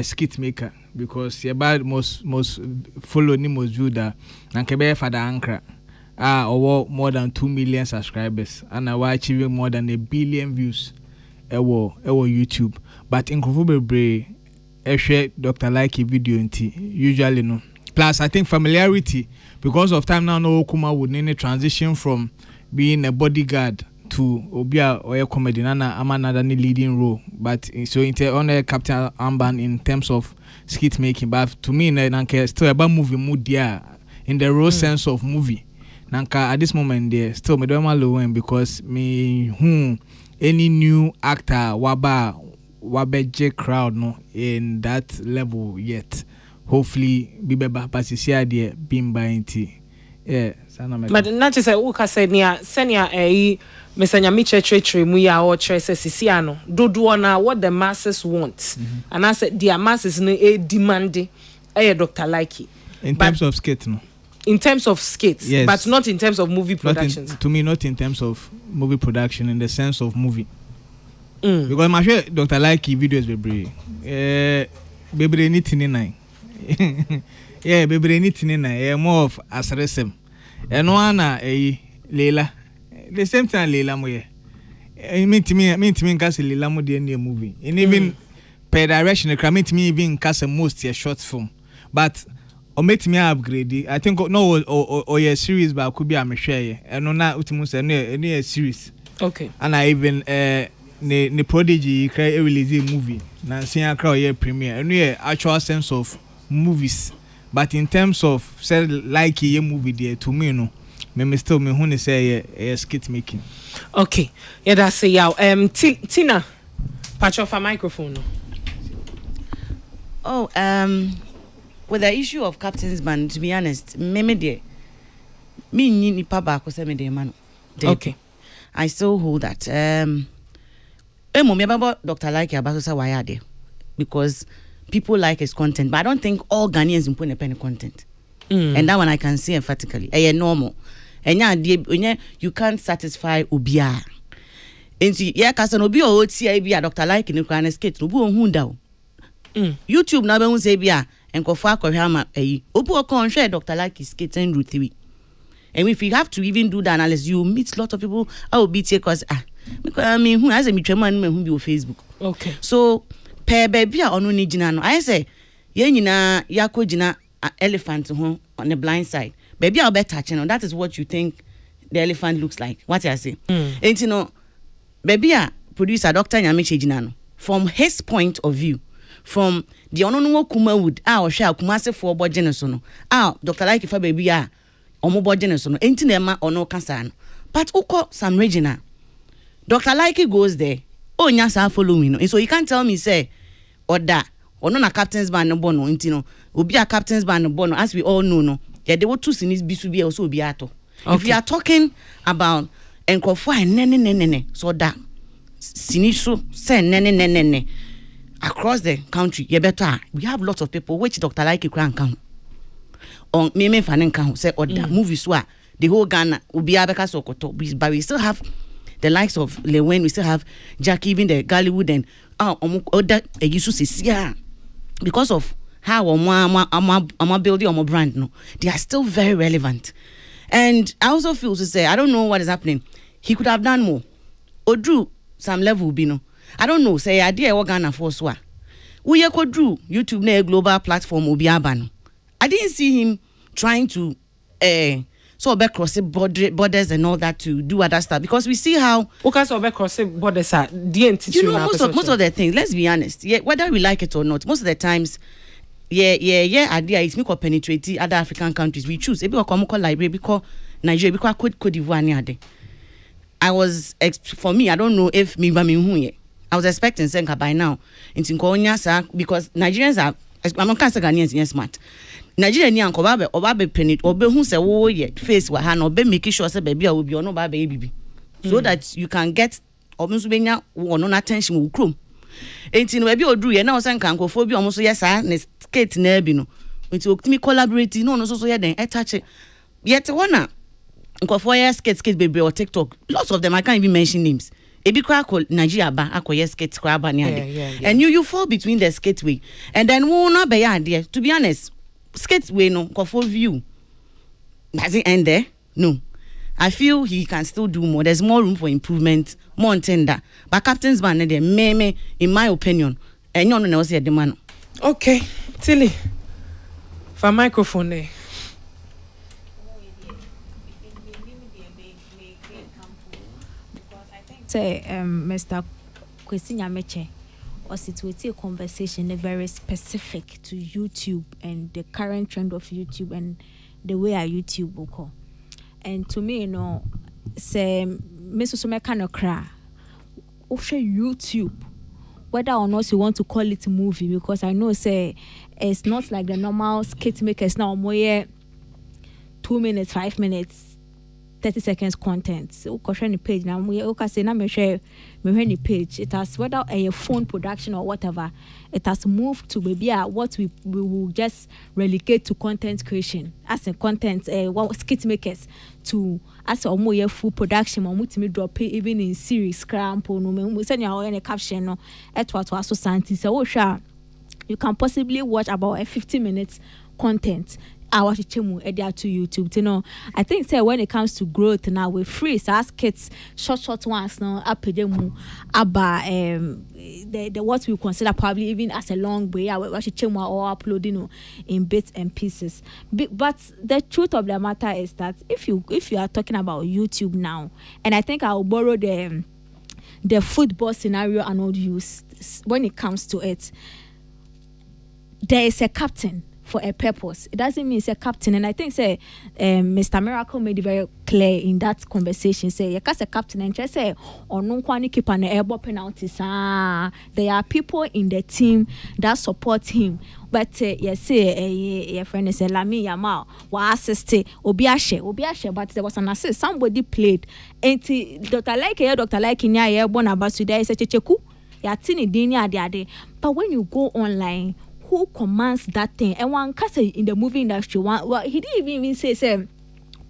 skit maker because ye bad most follow ni most viewed and kebe father ankra or more than 2 million subscribers and I was achieving more than 1 billion views ewo YouTube but nkrofo bebre share Dr. Likey video nti usually no plus I think familiarity because of time now no Okuma would need transition from being a bodyguard to obia or a comedy nana another leading role but so on a Captain Armband in terms of skit making but to me nanka still about movie mood there in the raw sense of movie nanka at this moment there still me don't low because me any new actor wabeje crowd no in that level yet hopefully bibeba pasisia there bimba inti but not just uka senia mesanya mi church mu ya o chese sisiano dodo na what the masses want and I said their masses no demanding Dr. Likey in terms of skate no in terms of skits yes. But not in terms of movie productions to me not in terms of movie production in the sense of movie because my sure Dr. Likey videos bebre ni tinina yeah bebre ni tinina more of asresem eno ana Leila the same time Leila mo ye mean to me cast Leila mo the movie and even per direction me even cast most a short film but or make me upgrade. I think no or your series but could be a share and no na ultimus any series. Okay. And I even the Prodigy create a release movie. Na see a crowd year premiere. And yeah, actual sense of movies. But in terms of say like a movie there to me no. Me still me who say skit making. Okay. Yeah, that's say yeah. Tina, patch off a microphone. Oh, with the issue of Captain's Band, to be honest, me ni papa ko se me de man. Okay. I still hold that. Me about Dr. Like Abasosa Wayade because people like his content, but I don't think all Ghanaians import a penny content. And that one I can say emphatically. Normal. And you can't satisfy Ubia. And see, yeah, Casan Obi or TIB, Dr. Like in the Ukraine skate, no boom hundao. YouTube now won't say Bia and Kofa Kohama, Opo con share Dr. Like is skating route 3. And if you have to even do the analysis, you meet a lot of people. I will beat you because I mean, who has a mutual who be on Facebook. Okay. So, per baby on Nijinano, I say, Yenina Yako Jina elephant on the blind side. Baby, I'll bet touching on that is what you think the elephant looks like. What I say. And you know, baby, producer Dr. Nyamiche Jinano, from his point of view, from the Onono Kuma wood, our shall Kumase for Bogenesono, Dr. Like if a baby omo Bogenesono, ain't nema or no concern. But Uko Sam Regina. Dr. Like goes there. Oh, nyasa follow me. And so you can't tell me, say, or that, or no, Captain's Band no bono, intino, will be a Captain's Band no bono, as we all know, no. Yeah, they were two sinis be also be ato. If we are talking about enkofo nene, so that siniso say nene across the country, you better. We have lots of people which Dr. Like can count. On me fanen kan say other movies where the whole Ghana will be abeka sokoto, but we still have the likes of Lewen, we still have Jackie, even the Gollywood and other Egisu because of how I'm building on my brand, no, they are still very relevant. And I also feel to say, I don't know what is happening. He could have done more. Or drew some level, no. I don't know, say idea what Ghana for swa. We could drew YouTube na global platform Obiabano. I didn't see him trying to so cross borders and all that to do other stuff because we see how cross borders are the most of the things, let's be honest, yeah, whether we like it or not, most of the times idea is me penetrate other African countries. We choose ebi ko library because Nigeria because Cote d'Ivoire ni I was for me, I don't know if me ba me hu ye. I was expecting Senka by now in Konya because Nigerians are, I'm not saying Ghanaians smart. Nigeria ni anko ba be penit obe hu se wo ye face wa ha na obe make sure say baby a obi ono ba be bibi so that you can get obi so benya wono na attention wo krom enti no baby odru ye na o say nkan kofo bi omo so ye sa ne skate na bi no enti oktimi collaborate no so ye den attach yet one nkofo ye skate baby or TikTok, lots of them I can't even mention names. Ebi kwa ko Nigeria ba akoye skate kwa ba ni ade and you fall between the skate way and then wo na be ya ade. To be honest, skate way no for view does it end there? No, I feel he can still do more. There's more room for improvement, more tender. But Captain's Band there me in my opinion and you know say the man. Okay, Tilly for microphone there. Say Mr. Kwesinya Meche or situate a conversation very specific to YouTube and the current trend of YouTube and the way our YouTube will go. And to me, you know, say Mr. Sumekano cry over YouTube, whether or not you want to call it a movie, because I know say it's not like the normal skate makers now more 2 minutes, 5 minutes. 30 seconds content. So, the page now. We say na me share me page. It has whether a phone production or whatever. It has moved to maybe what we will just relegate to content creation as a content skit makers to as a more full production. Me drop it even in series crampo no me send you any caption no. Et what was so science. So sure, you can possibly watch about a 50 minutes content. our chemu edia to YouTube, you know. I think say when it comes to growth now we're free, so ask kids short ones now up mu about the what we consider probably even as a long way I watch chemu or uploading in bits and pieces. But the truth of the matter is that if you are talking about YouTube now, and I think I'll borrow the football scenario and all use when it comes to it, there is a captain for a purpose. It doesn't mean it's a captain. And I think say Mr. Miracle made it very clear in that conversation. Say, because a captain and just say, or no one keep an airball penalties. There are people in the team that support him. But yes, say your friend is Lami Yamal was assisted Obiashe, but there was an assist. Somebody played. And Dr. Like in your born about today is a cheku. Yatini dinya ade. But when you go online, who commands that thing? And one case in the movie industry, he didn't even say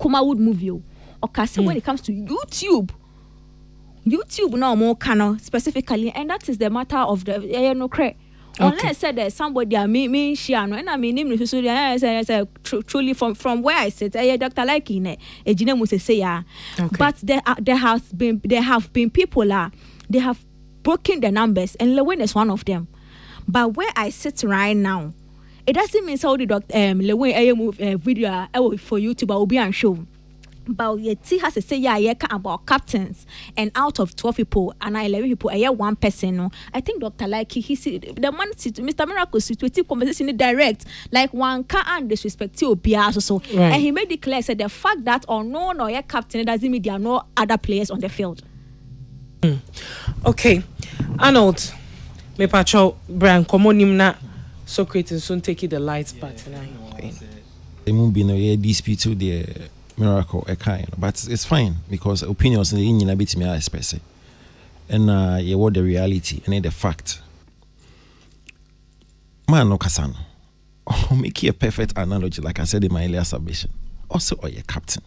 Kuma would move you. Or case when it comes to YouTube no more canon specifically, and that is the matter of the no credit. Unless said that somebody me Shiano, and I mean name say truly from where I sit, Dr. Like in a Gina say yeah. But there have been people they have broken the numbers, and Lewin is one of them. But where I sit right now, it doesn't mean so the Lewin move video for YouTube will be on show. But yet has to say about captains, and out of 12 people and 11 people, one person. No, I think Dr. Like he see the man Mr. Miracle situated conversation direct, like one can't disrespect you so. Right. And he made it clear said the fact that no captain doesn't mean there are no other players on the field. Okay, Arnold. Me pacho Brian komonim na Socrates soon take the lights button. There won't be no dispute to the Miracle a kind, but it's fine because opinions in the Indian bit me express it. And you what the reality and the fact. Man no kasano. Oh, make a perfect analogy like I said in my earlier submission. Also or your captain.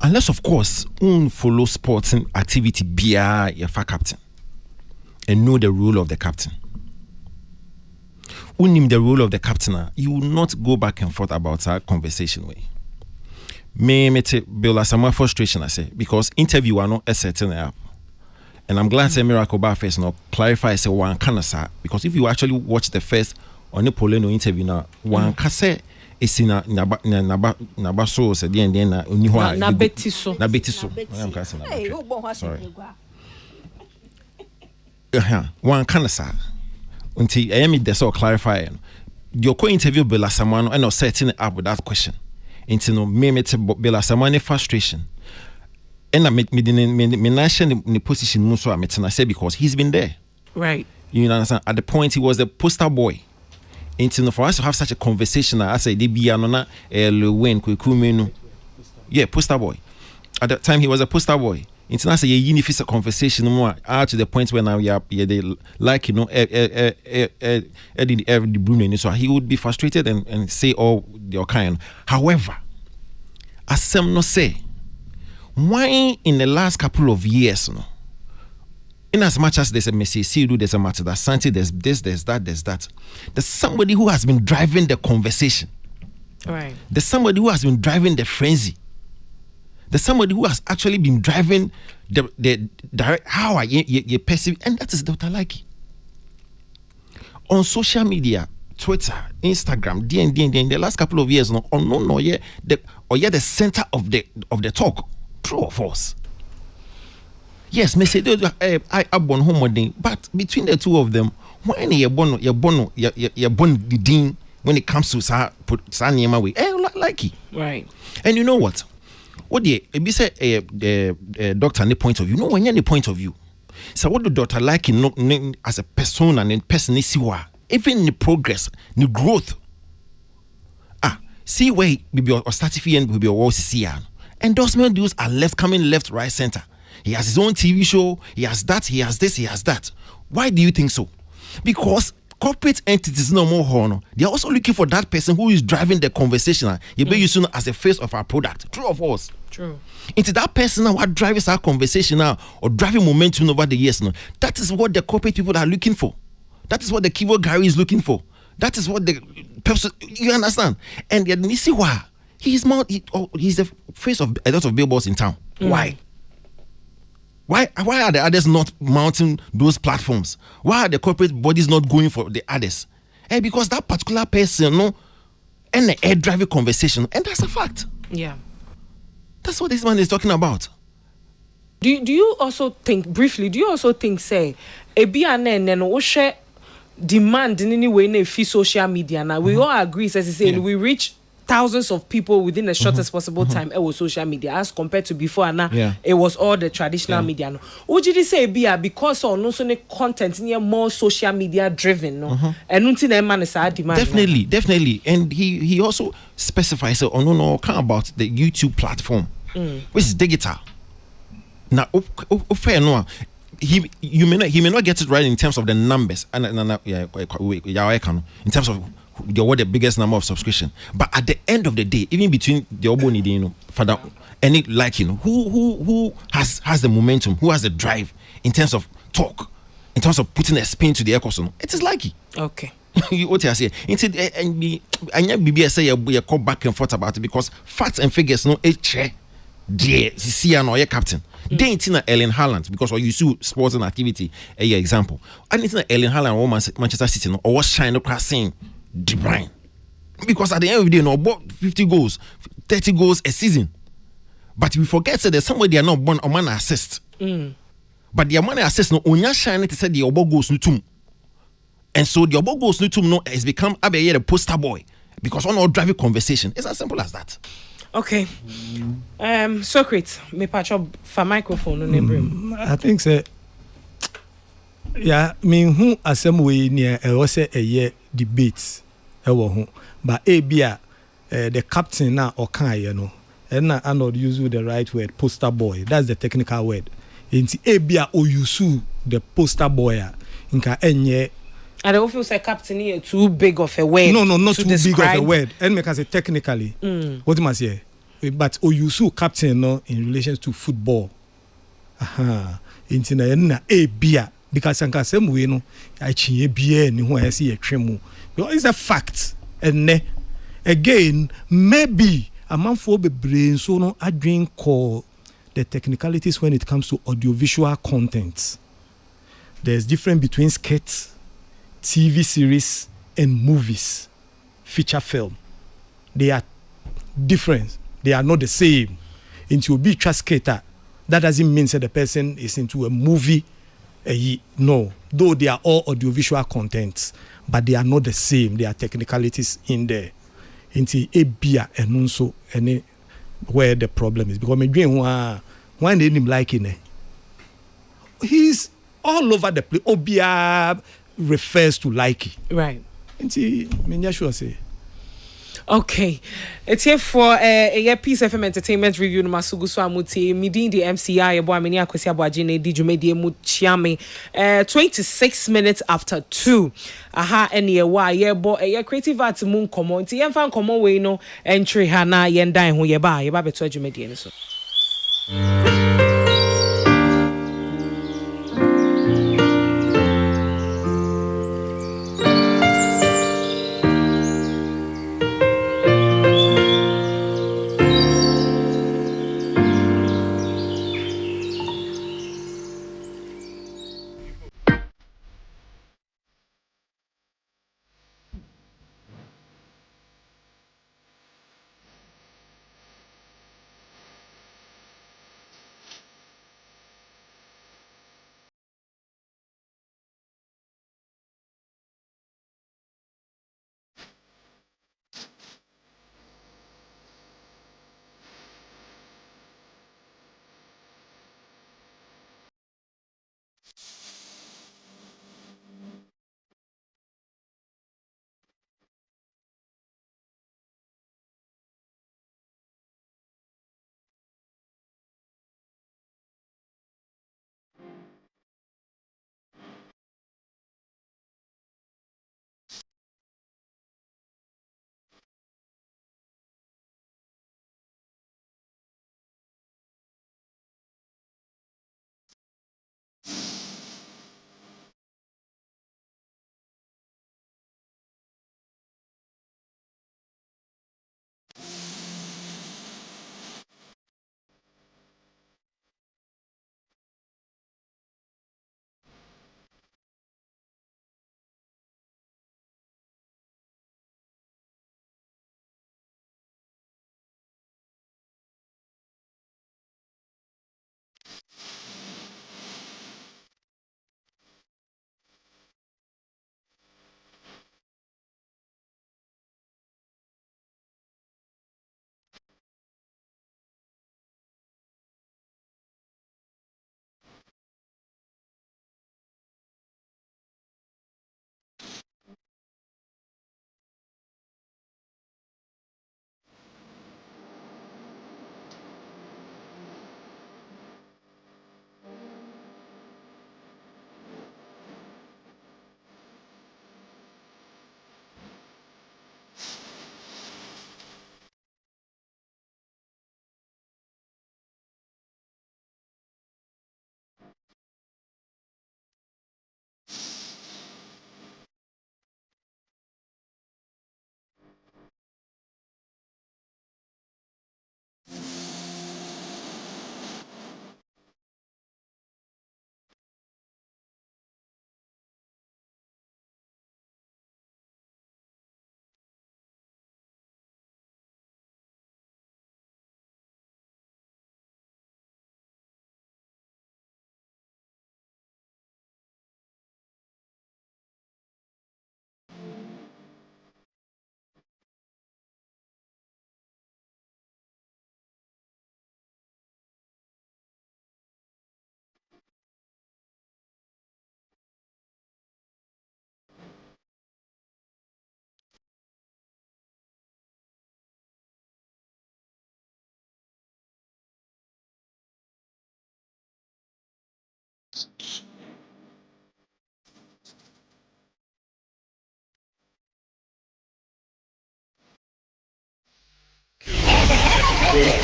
Unless of course follow sporting activity be your captain. And know the role of the captain. Unim the role of the captain, you will not go back and forth about our conversation way. Me te build some frustration I say because interview are not a certain up. And I'm glad say Miracle Bar first now clarify say one can because if you actually watch the first on the Poleno interview now one can say it's in naba so say the end na oniho na betiso sorry. One can say until I am the so clarify your co-interview Bella Samano and not setting up with that question into no me to Bella Samano frustration and I make me nation in the position muso I say because he's been there, right? You understand? At the point he was the poster boy into no for us to have such a conversation I say they be anona when kukumenu poster boy. At that time he was a poster boy. International unify conversation more to the point where now they like Eddie Bruno so he would be frustrated and say all your kind. However, as some no say, why in the last couple of years in as much as there's a Messi, there's a matter that Santi, there's this, there's that, there's somebody who has been driving the conversation. Right. There's somebody who has been driving the frenzy. There's somebody who has actually been driving the direct how you perceive, and that is Dr. Like. On social media, Twitter, Instagram, in the last couple of years, the center of the talk. True or false? Yes, me say I born home, but between the two of them, when you're born the dean when it comes to sa way, like it. Right. And you know what? What the say doctor any point of view? No, when any point of view. So what do Dr. Like as a person and in person is even the progress, the growth. See where we or starting will be a see endorsement deals are coming left, right, center. He has his own TV show, he has that, he has this, he has that. Why do you think so? Because corporate entities no more honor. They are also looking for that person who is driving the conversation. You be used as a face of our product. True or false? True. Into that person now what drives our conversation now or driving momentum over the years now. That is what the corporate people are looking for. That is what the keyboard guy is looking for. That is what the You understand? And then you see why he's the face of a lot of billboards in town. Why? Why are the others not mounting those platforms? Why are the corporate bodies not going for the others? Because that particular person, no, and the air driving conversation, and that's a fact. Yeah. That's what this man is talking about. Do you also think, briefly, say, Ebia demand in any way in social media now? We all agree, as you say, we reach thousands of people within the shortest possible time with social media as compared to before, and now it was all the traditional media. No, would you say because on no so content near more social media driven, no, and nothing man is demand. Definitely, and he also specifies about the YouTube platform, which is digital. Now, fair no. He may not get it right in terms of the numbers, in terms of the biggest number of subscription, but at the end of the day, even between the Obonidi, Father, any who has the momentum, who has the drive in terms of talk, in terms of putting a spin to the ecosystem, it is Likey. Okay. What I say, and BBS say you call back and forth about it because facts and figures no dear see no captain. They ain't in Ellen Haaland because you see sports and activity example. And it's Ellen Haaland or Manchester City or what shine across saying De Bruyne. Because at the end of the day, no about 50 goals, 30 goals a season. But we forget that there's somebody they are not born a man assist. But the man assist no onya shine to say the obo goals no tum. And so the obo goals no tum no has become the poster boy because on our driving conversation. It's as simple as that. Okay. Socrates, me patch up for microphone on the I think so. Yeah, who asem we near was a year debates but the captain now or can and I not use the right word poster boy. That's the technical word. In or use the poster boy inka enye. I don't feel say captain here too big of a word. No, not too describe. big of a word. And make us say technically. What must say? But Oyusu captain no in relation to football. Intina na bia because anka same way no I chinye bia ni ho ese yetwemu. It's a fact. And again maybe a man for bebre so no adwin call the technicalities when it comes to audiovisual content. There's difference between skits, TV series and movies, feature film. They are different. They are not the same. Into a big skater, that doesn't mean that the person is into a movie. No, though they are all audiovisual contents, but they are not the same. There are technicalities in there. Into a beer and also any where the problem is because me dream why they him liking it. He's all over the place. Obia refers to likey. Right. Into me sure say. Okay, it's here for a Peace FM Entertainment Review. No masugu so amuti midin the MCI ebo ameni akwesi abwajine di jumedi mu chiame 26 minutes after 2. Aha ene wa ye bo creative art mu nkomo nti ye mfa nkomo we no entry ha na ye ndan ho ye ba beto jumedi ni so.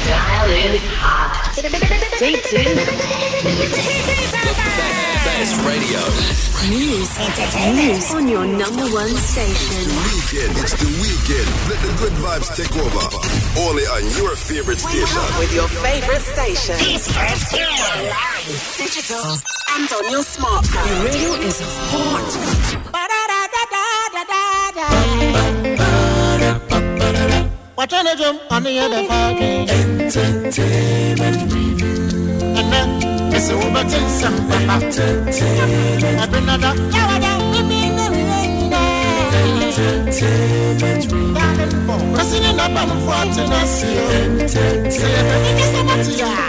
Dial is hot. Stay tuned. Best radio. News on your number one station. Weekend. It's the weekend. Let the good vibes take over. Only on your favorite station. With your favorite station. Live, digital, and on your smartphone. Your radio is hot. What can I jump on the other fucking entertainment review? And then it's over to some entertainment. I've been another entertainment review. I'm singing up on the front and I see entertainment.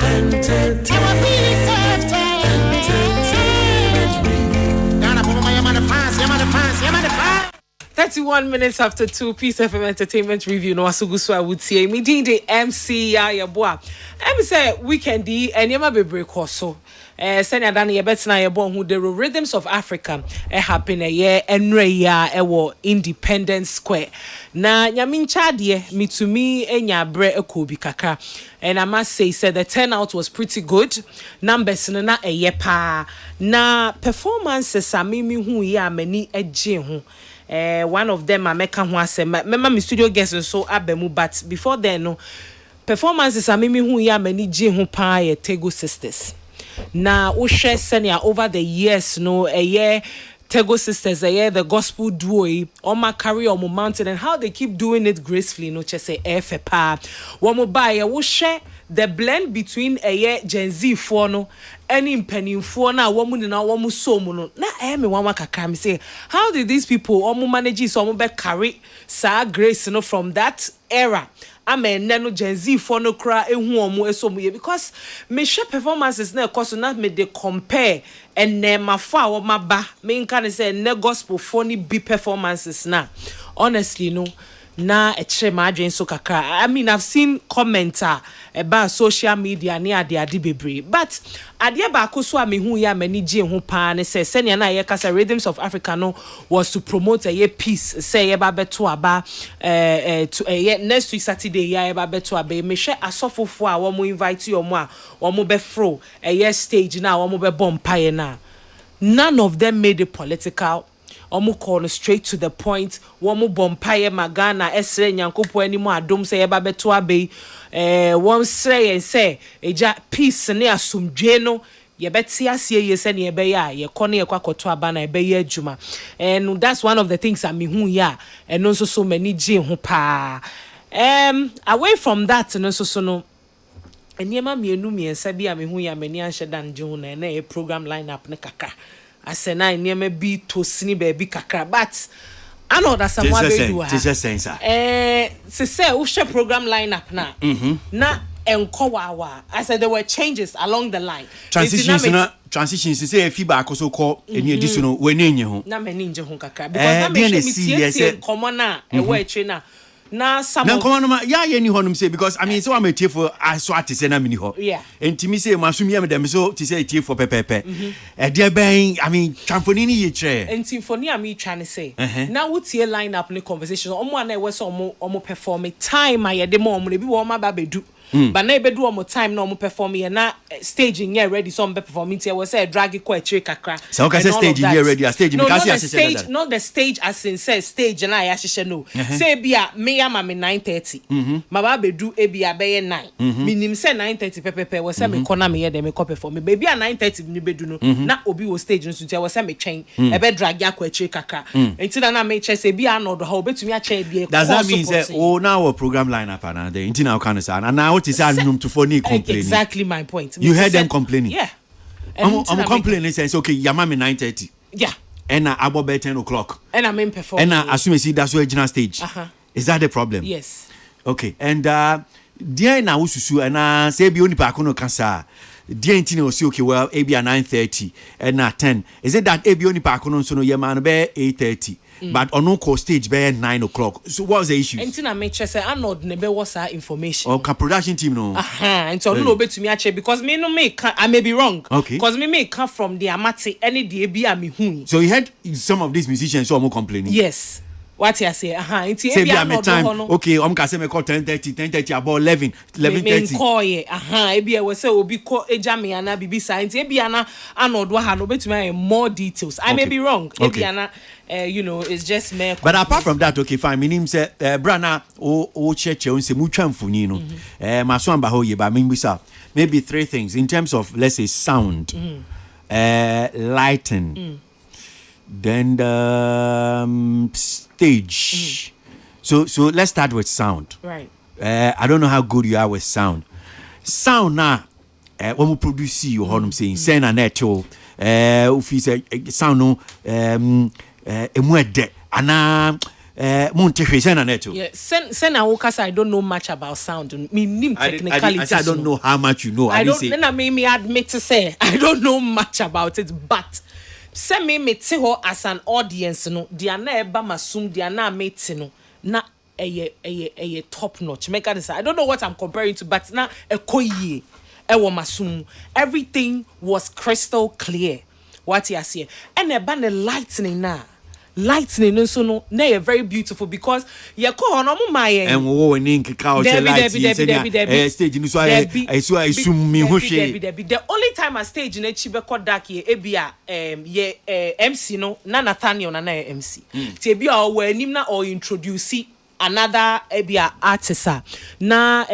Entertainment. I'm a piece of entertainment review. Now I'm on the fans, I'm on the fans, I'm on the fans. 31 minutes after 2 Peace FM Entertainment Review. No asugusu I would say. Me the MC ya boa. Em say weekend di enyema bebre koso. Senya dan ye betina ye bon hu the Rhythms of Africa happen a year enre ya ewo Independence Square. Na nyamincha de me to me enya bre ekobi kakra. And I must say the turnout was pretty good. Numbers na pa. Na performances amimi hu ya mani eje hu. One of them I make one say remember my studio guests so abemu, but before then no performances are mimi hu ya mani je hu pa ye Tego Sisters. Na wo share senior over the years no a year Tego Sisters a year the gospel duo on my career on my mountain and how they keep doing it gracefully no che say pa one mo buy wo share the blend between a year Gen Z for no any penny for na woman na woman so no na me one kakra me say how did these people omo manage so omo be carry sa grace no from that era amen no Gen Z for no cry ehu omo esomo ye because me share performances na cause na me they compare and ma fa wo maba me nka say ne gospel for ni be performances na honestly no na eche madwen so kakra. I mean I've seen commenter about social media near the bebre but adia ba so amehu ya mani je ho pa ne say senia na ye kasa Rhythms of Africa no was to promote a peace say ye ba beto aba to next week Saturday ya ba beto aba me hwe asofofo a wo mo invite you mo a wo mo be fro stage na wo mo be bompa na none of them made it political. Omu call straight to the point. Womu bompaye magana esre nyankopo animo adom se yeba beto abe. Won say and say eja peace ne asumdwe no yebeti asie yese ne yebe ya ye kone ye kwakoto aba na ebe ye adwuma. And that's one of the things amihu ya and also so many je ho pa. Away from that no so no enyema mienu miensa bi amihu ya mani anhye dan je ho na e program lineup ne kaka. Asena nieme bi to sini baby kakra but I know that someone be do ha se say we share program lineup na na enko wa I said there were changes along the line transitions say feedback so call eni edition no we nenye ho na mani nje ho kakra because na me tie common na e we twe na na some na come on ya ye ni honum say because I mean so am tie for so ati say na mini ho entimi say masumi am dem so ti say tie for pepepe e de ben I mean chamfoni ni ye tre entimfoni am you trying to say now we tie line up ni conversation omo na e we so omo perform time aye de mo omo na bi wo ma ba bedu but na e bedu omo time na omo perform here na staging here ready so omo performing here we say drag ko e kakra so can say staging here ready staging because you stage not the stage as in say stage na ya hyehyɛ no say bia me ya ma me 9:30 ma ba bedu e bia be ye 9 minim say 9:30 pepepe we say me kona me ye de me ko perform be bia 9:30 ni bedu no na obi wo stage no so tia we say me twɛn e be drag ya ko e kakra enti na me che say bia no do ha obetumi a che bia does that mean say oh now our program lineup and the enti now can say and now what is anum to phone complaining exactly my point you heard them complaining yeah I'm complaining say okay yama me 9:30 yeah and about 10 o'clock and I'm in perform and I assume see that's where original stage is that the problem yes okay and dear na ususu and say be only pa kono kasa dear enti na osi okay well maybe at 9:30 and at 10 is it that e be only pa kono so no ye man be 8:30 but on no call stage by 9 o'clock. So what was the issue? And I make sure say Arnold nebe was our information. Okay, production team no. And so no be to me actually because me no make I may be wrong. Okay. Because me come from the Amati any the be a me hu. So you had some of these musicians so more complaining. Yes. What you say? It's say be at time. Okay, can say me call 10:30 about 11:30. Me call ye. Ebi we say obi call eja me ana bibi science. Ebi ana Arnold wa ha no betumi more details. I may be wrong. Ebi ana it's just me. But apart from that, okay, fine. Meaning say brana o church on say mutwa mfuni no. Maso amba ho ye ba me bisa. Maybe 3 things in terms of, let's say, sound, lighting, then the stage. So let's start with sound. Right. I don't know how good you are with sound. Sound now, when we produce you, how I'm saying, send a netto, if you say sound no, ana. Yeah, send I don't know much about sound. Me nim technicality. I don't know how much you know. I don't. Then I made me admit to say I don't know much about it, but send me ho as an audience. No, they na eba masum. They na meti no na a top notch. Make I don't know what I'm comparing to, but na a koye ewo masum. Everything was crystal clear. What you see, and a band lightning na. Lightning so no na very beautiful because you call on my and wo ni nkeka o che light stage ni so I sum me ho hwe the only time I stage na chi be dark ye ebia MC no na Nathaniel na MC ti ebia o anim na o introduce another ebia artist na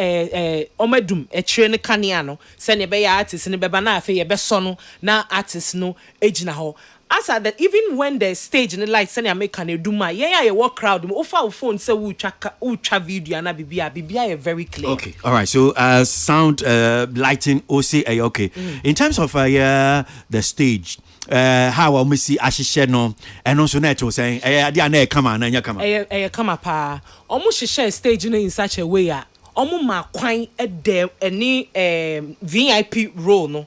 omedum ekire ne kanea no se ne be ya artist ne beba na afa ye be so no na artist no ejina ho. As that even when the stage and the lights and make an eduma, yeah, walk crowd, offer phone say ucha video and bibia very clear. Okay, all right. So sound, lighting, OC, okay. In terms of the stage, how I see Ashishe no, and also net was saying, I come on, and you come on. Come up, almost share stage in such a way, almost my quine at there any VIP role no.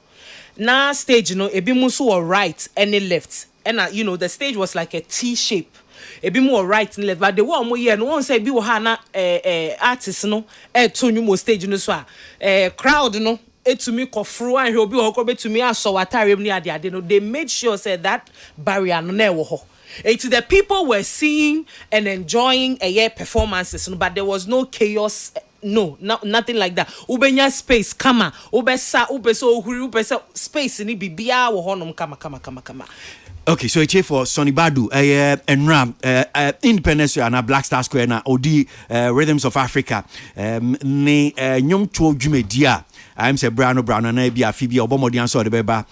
Na stage ebi musu were right and left and the stage was like a T shape ebi mu were right and left but the one mo here no one say bi wo ha na artist no to nyumo stage no so crowd no etumi kofro an he obi wo ko betumi aso watare ni ade no they made sure say that barrier no na e wo ho. The people were seeing and enjoying performances but there was no chaos. No, nothing like that. Ubenya space, kama. Ubesa space ni bibia wo honom kama. Okay, so it's for Sonny Badu, and Ram, Independence and Black Star Square na Odi Rhythms of Africa. Ne nyom cho jumedia. I'm say Brown and be a Phoebe or Bomodian so the beba.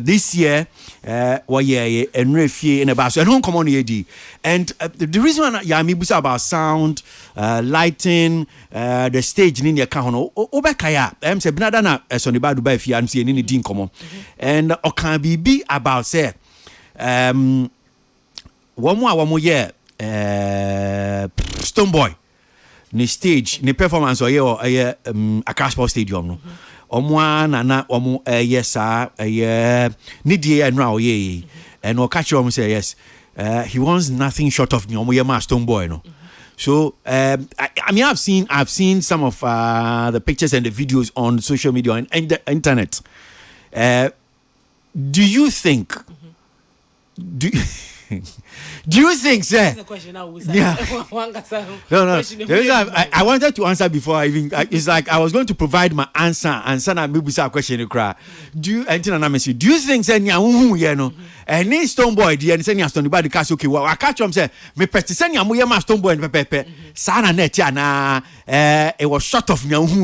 This year, and refie in a bass and home common AD. And the reason Yami Busa about sound, lighting, the stage in India Kahono, Obekaya, I'm say Bnadana, Sonny Badu by Fiancy and in Dean Common. And Okan be about say, one more year, Stone Boy. Ni stage ni performance or a Casper Stadium no omwa na omo yesa ni die and now ye and o catch him say yes he wants nothing short of omo ye Stone Boy no. So I mean I've seen some of the pictures and the videos on social media and the internet. Do you think do you think, sir? That's the question I was No. I wanted to answer before I even. It's like I was going to provide my answer and send a maybe a question to cry. Do you think, sir, you know, and this Stone Boy, the and sending Stone Boy the cast okay? Well, I catch him say, me pesticide ya Stone Boy and pepe. Sana net ya na. It was short of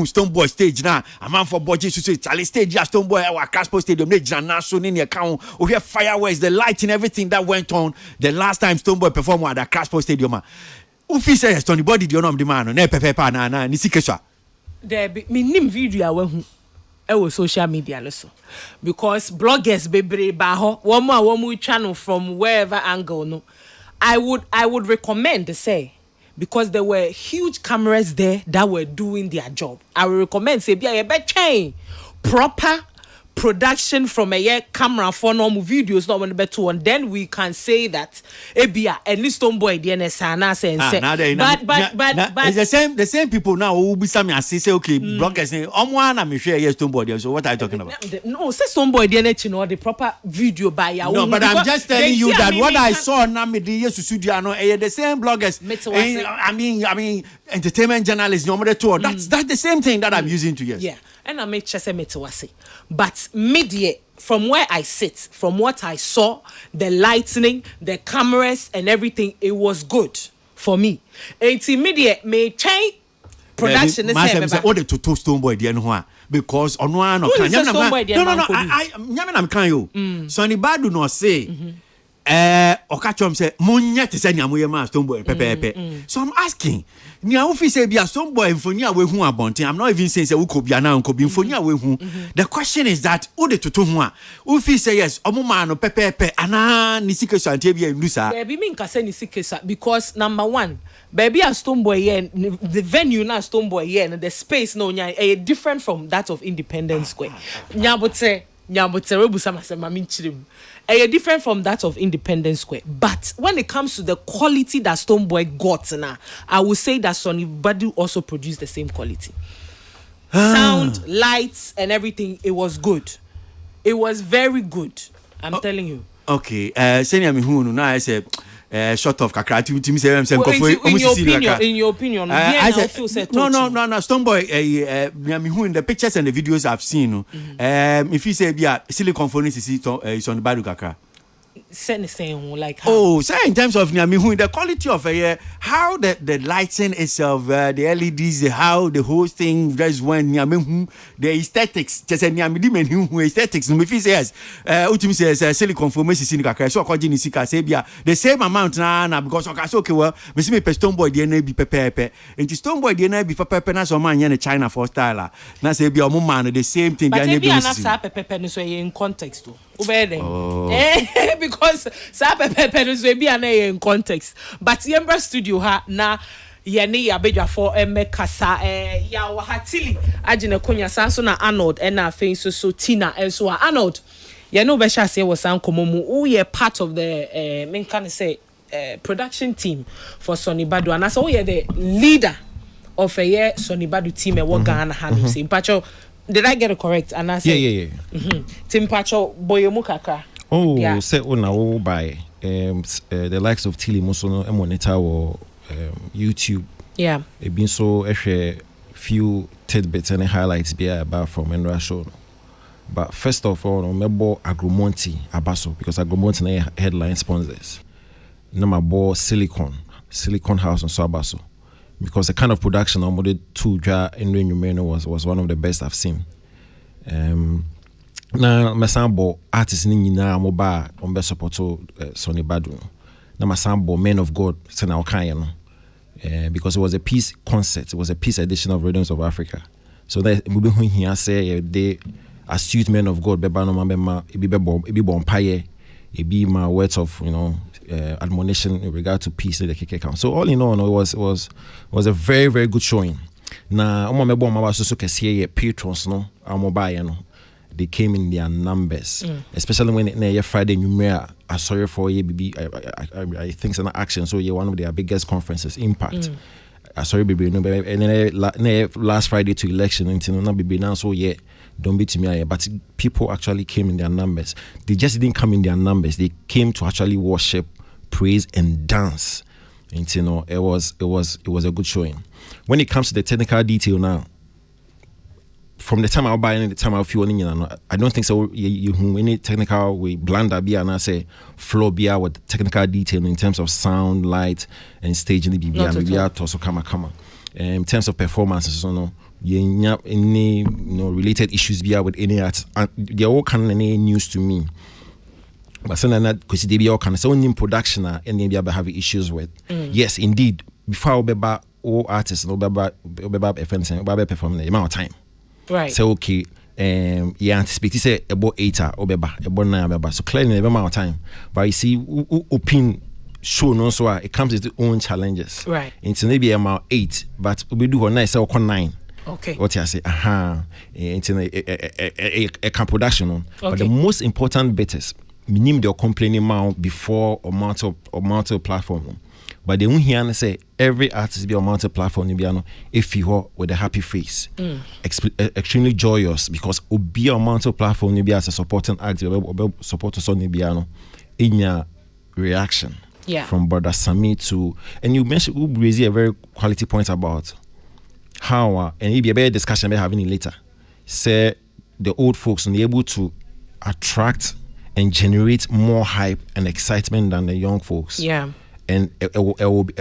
Stone Boy stage na. A man for budget to say Charlie stage ya Stone Boy our Casper Stadium. Ne jana so in your account. We have fireworks, the lighting, everything that went on the last time Stone Boy performed at the Casper Stadium. Ufi say Stone Boy did you know the man ne pepe pa na ni sikesha. There be me nim video awe hu social media also because bloggers bebre ba ho one more channel from wherever angle no. I would recommend to say because there were huge cameras there that were doing their job. I would recommend say be a better chain proper production from a year camera for normal videos not when better one, then we can say that ebia any Stonebwoy DNS and say but it's the same people now who be some say okay bloggers say one I'm share yes Stonebwoy, so what are you talking about? No, say Stonebwoy DNS you know the proper video by your no, but I'm just telling you that what I saw now me the yes studio no the same bloggers I mean entertainment journalists no matter two that's the same thing that I'm using to yes. Yeah. And I make chese metewase. But media, from where I sit, from what I saw, the lighting, the cameras and everything, it was good for me. And media may change production. What the to Stonebwoy DN because on one of I'm can you. So anybody no say okachom say munya te say nyamoye ma Stonebwoy pepepe. So I'm asking nia ofi say bia Stonebwoy mfoni a we hu abonten. I'm not even saying say ukobia na nkobi mfoni a we hu. The question is that who the toto hu a ofi say yes omuma no pepepe ana ni sikesa ante bia ndusa. Baby me nka say ni sikesa because number one baby a Stonebwoy here the venue na Stonebwoy here and the space no nya different from that of Independence Square. Nyabote rebusa masema minchirim. Different from that of Independence Square. But when it comes to the quality that Stonebwoy got now, I would say that Sonny Badu also produced the same quality. Sound, lights, and everything, it was good. It was very good. I'm telling you. Okay. Senior Mihunu, now I say short of kakra to me say in your opinion I said no Stonebwoy Mihu in the pictures and the videos I've seen if you say bia silicon phone is on the badu kakra saying like how? Oh, say in terms of Mihu the quality of how the lighting itself the LEDs how the whole thing that's when Mihu the aesthetics just Nyamidi men who aesthetics no if he says ultimate says silicon phone is in kakra so according to Sika say bia the same amount na because okay well me see me Stonebwoy DNA be pepe and Stonebwoy DNA be pepe na so man in China for style na say bia omo man the same thing but be na pepe so in context to because sa pepe no so be in context but yemba studio ha na yene ya bedwafo emekasa ya wahatili agene konya sanso na Arnold na afin so Tina enso Arnold yene obesha say was an komomu who ye part of the men can say production team for Sonny Badu and so we the leader of a year Sonny Badu team e wo Ghana handle say pacho did I get it correct and I say yeah Tim Pacho boyemu kakra say una wo by the likes of Tilly Musono and monitor or YouTube it been so a few tidbits and highlights be about from Enra show but first of all remember Agromonti Abaso because Agromonti na headline sponsors number ball Silicon House and so Abaso because the kind of production on the two dra in Renumeno was one of the best I've seen na masambo artists ni nyina mobile on best support Sonny Badu na masambo men of God sena okanya no because it was a peace concert, it was a peace edition of Rhythms of Africa. So that we be here say they astute men of God beba no mama e be bonpaye e be my words of admonition in regard to peace the KK count. So all in all it was a very very good showing. Na omo mebo mama so kese patrons no amobaye no they came in their numbers, especially when it Friday numera. I sorry for you, baby. I think it's an action. So you're one of their biggest conferences, Impact. I sorry, baby. No, and then last Friday to election, until not baby now. So yeah, don't be to me. But people actually came in their numbers. They just didn't come in their numbers. They came to actually worship, praise, and dance. And it was a good showing. When it comes to the technical detail now. From the time I buy and the time I feel I don't think so. You any technical we blunder be and I say flow be with technical detail in terms of sound, light, and staging the BB and be out also come. In terms of performances, so no, any related issues be with any art. They all kind of any news to me. But something that because they be all kind of so in production and they be having issues with. Yes, indeed. Before Obeba all artists Obeba FNC Obeba perform the amount of time. Right. So okay, anticipate say about 8 or about 9 so clearly never amount of time. But you see, open show no so it comes with its own challenges. Right. It's maybe about 8, but we do on 9 so 9. Okay. What I say, it's in a production on. But the most important bit is minimum they're complaining now before or multiple platform. But they won't hear and say every artist be on multiple platform if you are with a happy face, extremely joyous because be on multiple platform you be as a supporting act or support to son in your reaction from Brother Sami to, and you mentioned you raise a very quality point about how and it be a better discussion we're having later. Say the old folks are able to attract and generate more hype and excitement than the young folks. Yeah. And it will be,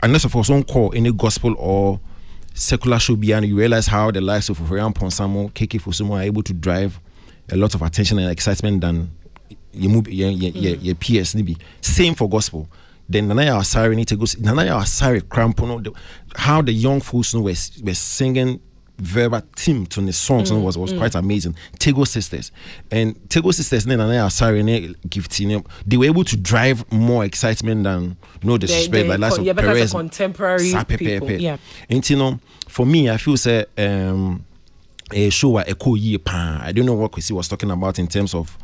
unless of course don't call any gospel or secular show beyond, you realize how the likes of Orion Ponsamo, KK Fosumo are able to drive a lot of attention and excitement than your PS. Same for gospel. Then Nanaya Asari need to go. Nanaya Asari Crampono, how the young folks were singing verbatim to the songs was quite amazing. Tego Sisters and Nanaya Asari gifting, they were able to drive more excitement than no disrespect like last of Perez, contemporary people. Yeah. And for me, I feel say a show a cool year. I don't know what Kwesi was talking about in terms of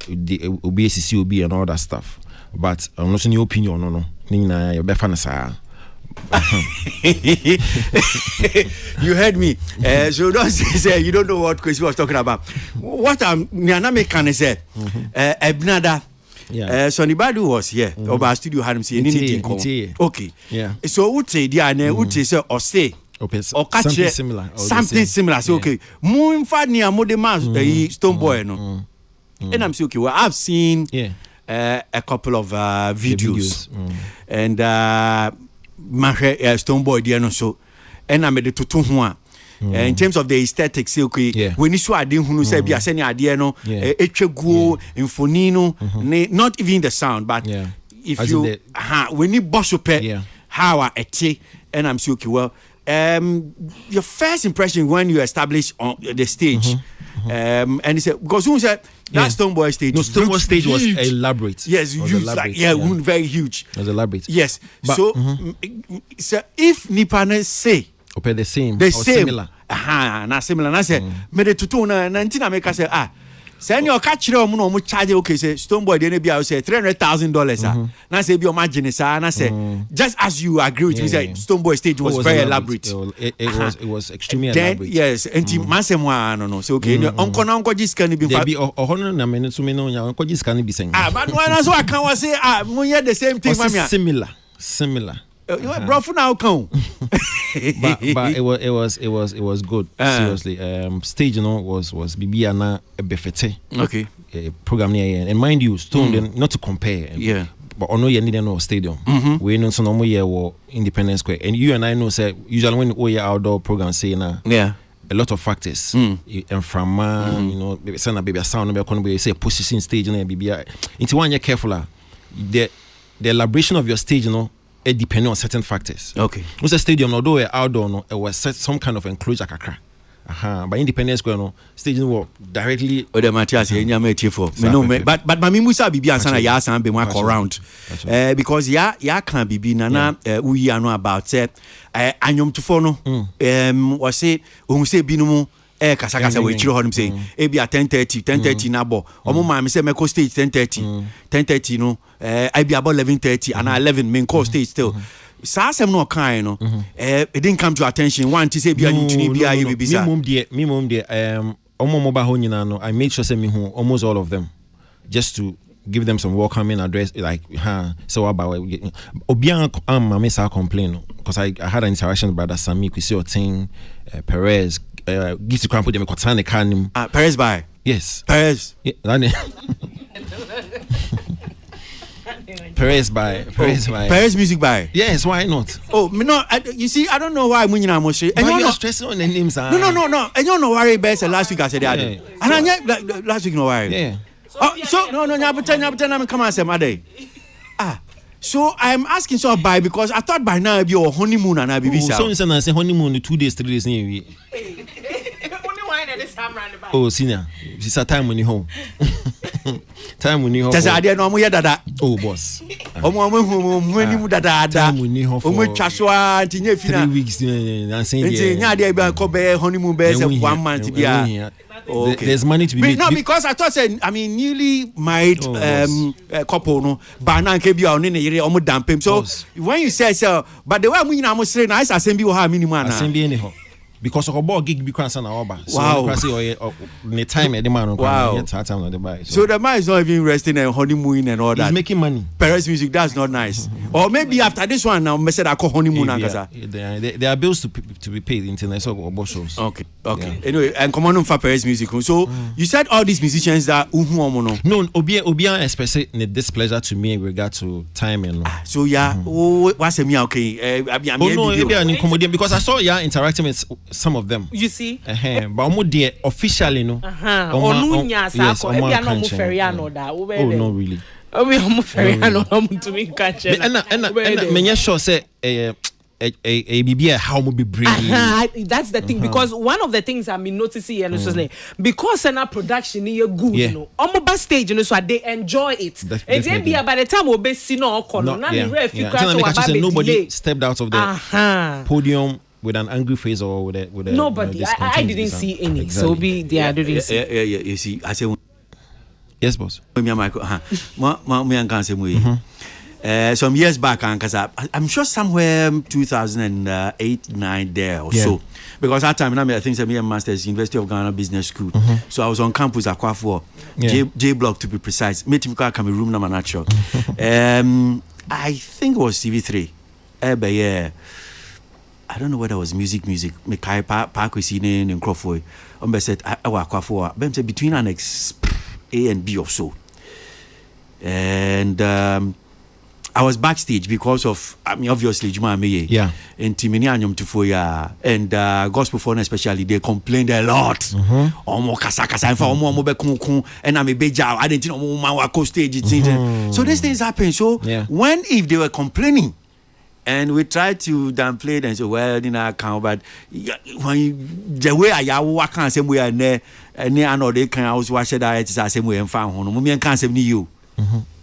the OBACCOB and all that stuff. But I'm not in your opinion, no. Nina, you're better You heard me. So don't say you don't know what Kwesi was talking about. What I'm Nyaname say, Ebnada. Yeah. So anybody was here. Over studio had him say anything. Okay. Yeah. So would say the would say or say. Or catch something similar. Something similar. So okay. Moon Fadnia Modema Stone Boy no. And I'm saying okay, well I've seen a couple of videos. And Stone Boy there so and I made it to Tuhua. In terms of the aesthetics, okay, when you saw Adin who said, be a senior idea, no, Echego, Infonino, not even the sound, but if as you, when you boss up, how I ate, and I'm so okay, well, your first impression when you establish on the stage, and he said, because who said, that Stone Boy stage, no, Stone Boy stage was elaborate. Yes, huge, like very huge. It was elaborate. Yes, but, so if Nipane say, the same, the or same, similar. Na similar. Na say, me de tutu na ntina make say say any catch no mo charge okay say Stone Boy dey be say $300,000 na say be o margin say na say just as you agree with me say Stone Boy stage was very elaborate. It was extremely elaborate. Yes, enti masem wa no so okay onko na onko jiska ni bi fa be ohono na me to me no nya onko jiska ni bi sen. But no na so I can say mo hear the same thing mamia. Similar. Bro, for now come. but it was good. Seriously, stage was Bibiana Befete. Okay. Program near and mind you, Stone not to compare. Yeah. But I know you need no stadium. We know some normal year or Independence Square, and you and I know say usually when we outdoor program say na a lot of factors and from you know send a baby sound be say position stage and baby. Into one year careful the elaboration of your stage it depends on certain factors. Okay. What's a stadium, although outdoor, no, it was set some kind of enclosure. But Independence Square, no, stadium were directly. Oh, the Matthias, but Mami Musa Bibi and Sana Yas and be more around. Because ya can't be nana, we are know about Anyum to Fono, was say, say Binumu. Kasakasa we chiro him say e be at 10:30 na bo omo ma me say me call stage 10:30 no I be about 11:30 and 11 me call stage still sa asem no kan no it didn't come to attention one to say bia ntuni bia ye be bisa me mom de omo mo ba ho nyina no I made sure say me who almost all of them just to give them some welcoming address like so about obian mama say complain because I had an interaction with Brother Sami Kwesi Otin Perez give to put them a cotton can Perez by yes Perez Perez music by yes why not you see I don't know why we na must and you're not stressing on the names no and you no worry best last week I said that and I last week no worry so no nyabutana come and say my day so I'm asking so by because I thought by now it'd be your honeymoon and I be visa. So you say honeymoon 2 days 3 days near we. Only wine at this time round about. Oh senior, it's a time when you home. Time we need Just idea no mo ye dada. Oh boss. Omo anim dada. Time we need her for Omo twa so a ntinye fi na 3 weeks and saying nti nya idea bi ko be honeymoon be say 1 month bia. Okay. There's money to be made. No, because I thought newly married couple no ba na nke bia oni ne yere omo dampem. So when you say but the way we nyina mo sere na I say bi wo ha minimum ana. Asem bi anyhow. Because of a gig because na oba. So wow. The time the man wow. Time on the buy. So the man is not even resting and honeymoon and all that. He's making money. Perez music, that's not nice. Or maybe after this one now, I said I call honeymoon and there are bills to be paid international or shows. Okay. Yeah. Anyway, and come on for Perez music. So you said all these musicians that no Obia expressed displeasure to me in regard to time and so what's me okay? Because I saw interacting with some of them. You see? But officially no. Oh no really. And sure say how be bringing. That's the thing because one of the things I've been noticing here because in production is good, you know. On my stage, you know, so they enjoy it. By the time we see nobody stepped out of the podium with an angry face or with a nobody. I didn't see any. Exactly. So I didn't see. Yeah. You see, I say. Yes, boss. Some years back, I'm sure somewhere 2008, 9 there or so. Because at that time, I think I'm Masters University of Ghana Business School. So I was on campus at Kwafo, J Block to be precise. Meet me come room number natural. I think it was TV3. I don't know whether it was music. Me kai park we seen in Crawford. Said I Kwafo. Bem say between annex A and B or so. And I was backstage because of obviously Juma Meye. Yeah. And Timini Anyom Tufoya and gospel phone especially they complained a lot. Omo kasa and for omo be kun and I'm a beja I didn't know my stage so these things happen. So when if they were complaining and we tried to downplay and say well in our account but when the way I work on same way and I know they can also watch that it's the same way and found hono mummy can say you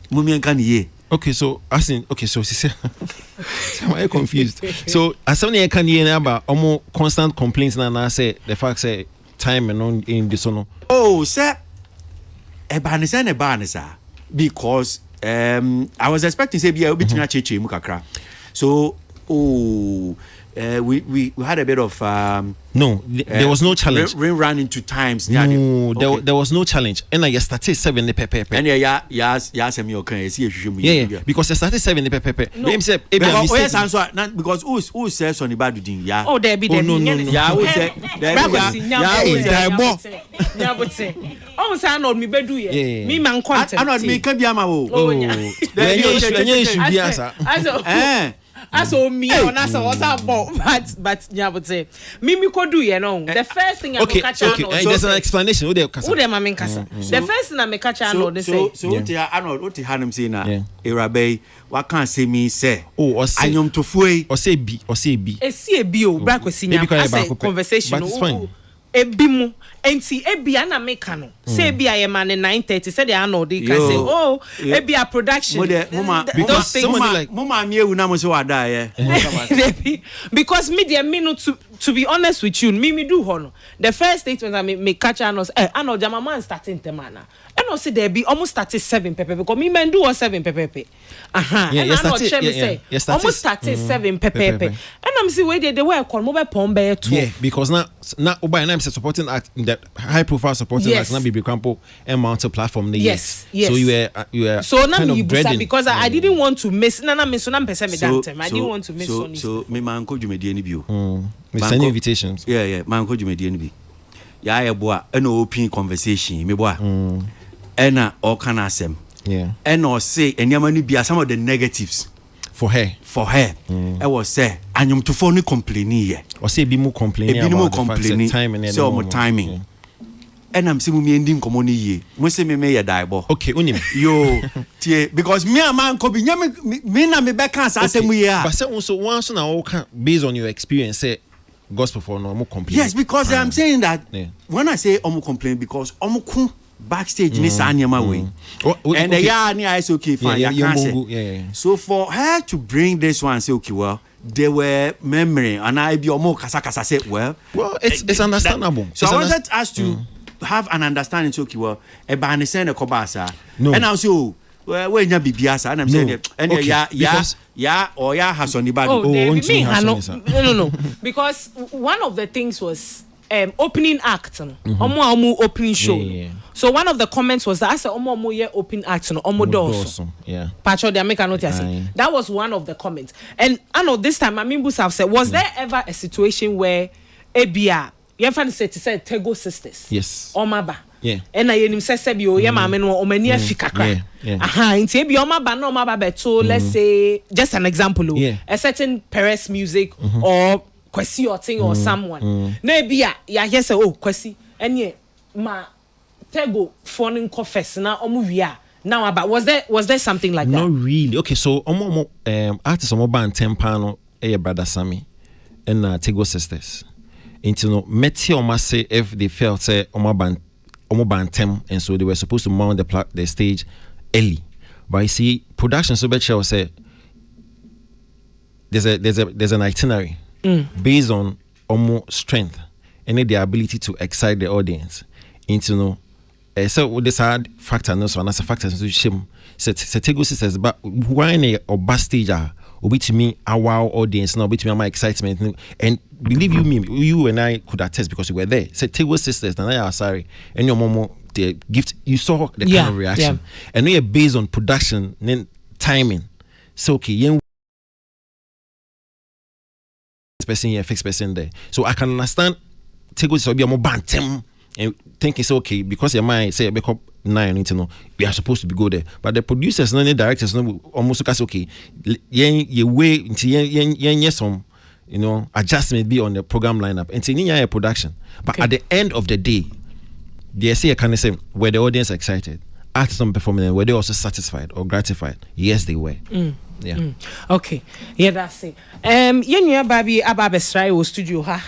mummy can ye. Okay, so I'm confused. So as somebody can hear about almost constant complaints and I say the fact say time and on in this one. Oh, sir, a because I was expecting say be a bit na cheche mukakra. So we had a bit of there was no challenge. Rain ran into times. No, there was no challenge. And I started 7 the pepe. And because I started 7 the pepe. No, because who says on the bad thing? Yeah. Oh, there be there. No. Yeah, who said? Oh, say no me bedu ye. Me man content. I not me can be amawo. Aso me on us what's up but nyabote me could do you know the first thing I catch on there's an explanation who they mamin kasa the first thing I catch on they say so what the hanum say na erabe what can say me say anyom to foi or say b e see e bi o bra kwesi nya conversation but it's fine ebimu enti ebia na meka no say ebia ye man 9:30 say they are no they can say ebia production because somebody like mama me ewu na mo say wada ye because me dey me to be honest with you me do hono the first statement I me catch us I know jama man starting the man and I say there be almost started 7 pepe because me men do 7 pepe and I know say almost started 7 pepe and I'm see where they were call mobile pombe 2 because now Oba and I'm supporting act in that high profile supporting act na Bibi Campo and mountain platform yes so you were so now you because I didn't want to miss na miss na person me that time I didn't want to miss on so me man ko dwumedi ani bio we send invitations man ko dwumedi ani bi ya boa and open conversation me boa and all can asem and or say anyama ni bia some of the negatives for her I was say anyum to phone complaining here or say be more complaining about time and so more timing and I'm saying me ending common ye mo say me die bo okay unim yo tie because me a man ko bi me na me be kan asem here but say also once na all can based on your experience say gospel for no more complain yes because I'm saying that when I say omo complain because omo ku backstage ni saa nyama way. And the I say okay fine, can't say. So for her to bring this one say okay, well, there were memory and I be more kasa say well it's understandable. So I wanted us to have an understanding to okay, well, e ba ne say na kobasa. And I say when you be biasa and I'm saying and has on the body. No. Because one of the things was opening act. Opening show. So one of the comments was that I said opening act doors. Yeah. Pacho they make a note that was one of the comments. And I know this time Mamimbus have said, was there ever a situation where Abia you have said to say Tego sisters? Yes. Omaba. Yeah. And I him say bio ye ma me no o mani afika kra. Aha, nti bi omaba na omaba beto, let's say just an example, a certain Perez music or Kwesi or thing or someone. Na bia ya hear say Kwesi enye ma Tego phoning confess na omu wia. Now about was there something like that? Not really. Okay, so artist band Tempano brother Sammy and Tego sisters. Into no meti say if they felt say band Tem, and so they were supposed to mount the stage early. But you see, production so bet will say there's an itinerary based on strength and the ability to excite the audience. Into so this hard factor no so and as a factor to shame. Tego sisters but why or backstage obi to me our audience now obi to me my excitement and believe you and I could attest because we were there. Tego sisters and I are sorry and your mom the gift you saw the kind of reaction and we are based on production then timing. So okay young person here fixed person there so I can understand Tego sisters be more bantem and thinking so okay because your mind say back up 9 need to know we are supposed to be go there but the producers and the directors no almost okay you way into some adjustment be on the program lineup and it's a production but at the end of the day they say can say were the audience excited artists on performing were they also satisfied or gratified? Yes they were. Okay, yeah, that's it. Yenya baby ababesrai o studio ha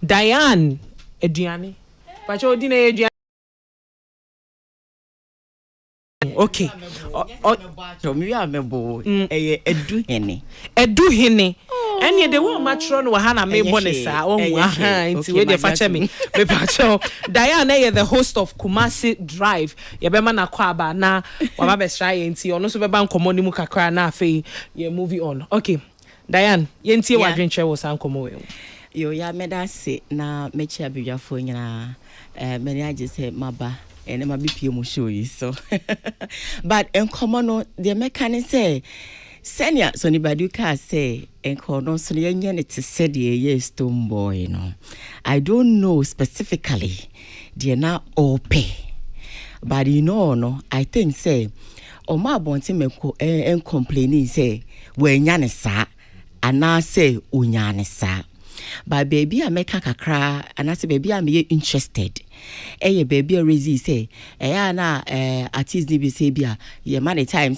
Diane Ediani. Pacho dine Ediani. Okay. Me amebo edu hene. Any the one matron wa hana me bonesa nti we dey fache me pacho Diane the host of Kumasi Drive ye be ma na kwa aba na wa ba be try nti ono so be ban komo ni mu kakra na afei ye movie on. Okay, Diane ye nti wa dwenche wo san komo we yo ya meda se na mechi abidwafo nyina many I just say maba and ma bipie mu show yi so but en common no the mechanic say senior so anybody can say en kono so yenye ne te said ye stone boy I don't know specifically the na ope but no I think say o ma bonti meko en complaining say we nya ne sa ana say onya ne sa but baby I make kakra and I say baby I'm interested baby a raise say na artist ni be say bia ye man the time